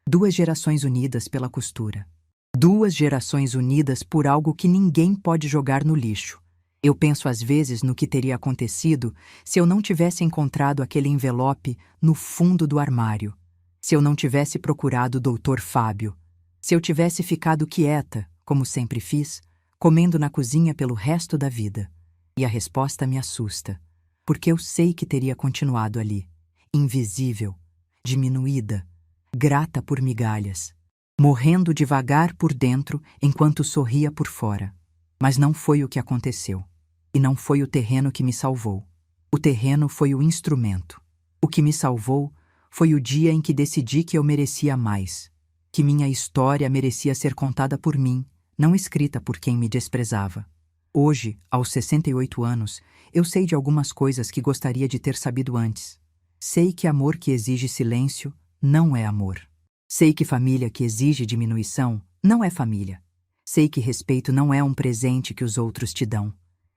2 gerações unidas pela costura. 2 gerações unidas por algo que ninguém pode jogar no lixo. Eu penso às vezes no que teria acontecido se eu não tivesse encontrado aquele envelope no fundo do armário, se eu não tivesse procurado o Dr. Fábio, se eu tivesse ficado quieta, como sempre fiz, comendo na cozinha pelo resto da vida. E a resposta me assusta, porque eu sei que teria continuado ali, invisível, diminuída, grata por migalhas, morrendo devagar por dentro enquanto sorria por fora. Mas não foi o que aconteceu. E não foi o terreno que me salvou. O terreno foi o instrumento. O que me salvou foi o dia em que decidi que eu merecia mais, que minha história merecia ser contada por mim, não escrita por quem me desprezava. Hoje, aos 68 anos, eu sei de algumas coisas que gostaria de ter sabido antes. Sei que amor que exige silêncio não é amor. Sei que família que exige diminuição não é família. Sei que respeito não é um presente que os outros te dão.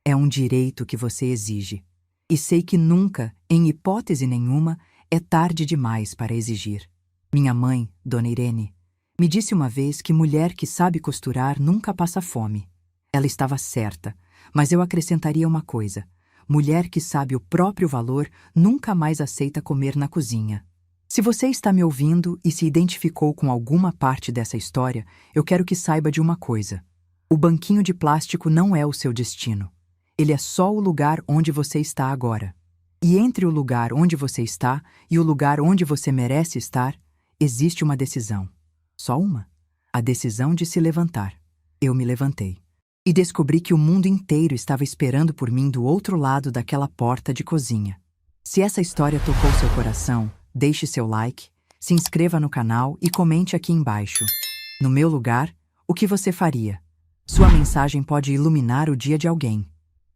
É um direito que você exige. E sei que nunca, em hipótese nenhuma, é tarde demais para exigir. Minha mãe, Dona Irene, me disse uma vez que mulher que sabe costurar nunca passa fome. Ela estava certa, mas eu acrescentaria uma coisa. Mulher que sabe o próprio valor nunca mais aceita comer na cozinha. Se você está me ouvindo e se identificou com alguma parte dessa história, eu quero que saiba de uma coisa. O banquinho de plástico não é o seu destino. Ele é só o lugar onde você está agora. E entre o lugar onde você está e o lugar onde você merece estar, existe uma decisão. Só uma. A decisão de se levantar. Eu me levantei. E descobri que o mundo inteiro estava esperando por mim do outro lado daquela porta de cozinha. Se essa história tocou seu coração, deixe seu like, se inscreva no canal e comente aqui embaixo. No meu lugar, o que você faria? Sua mensagem pode iluminar o dia de alguém.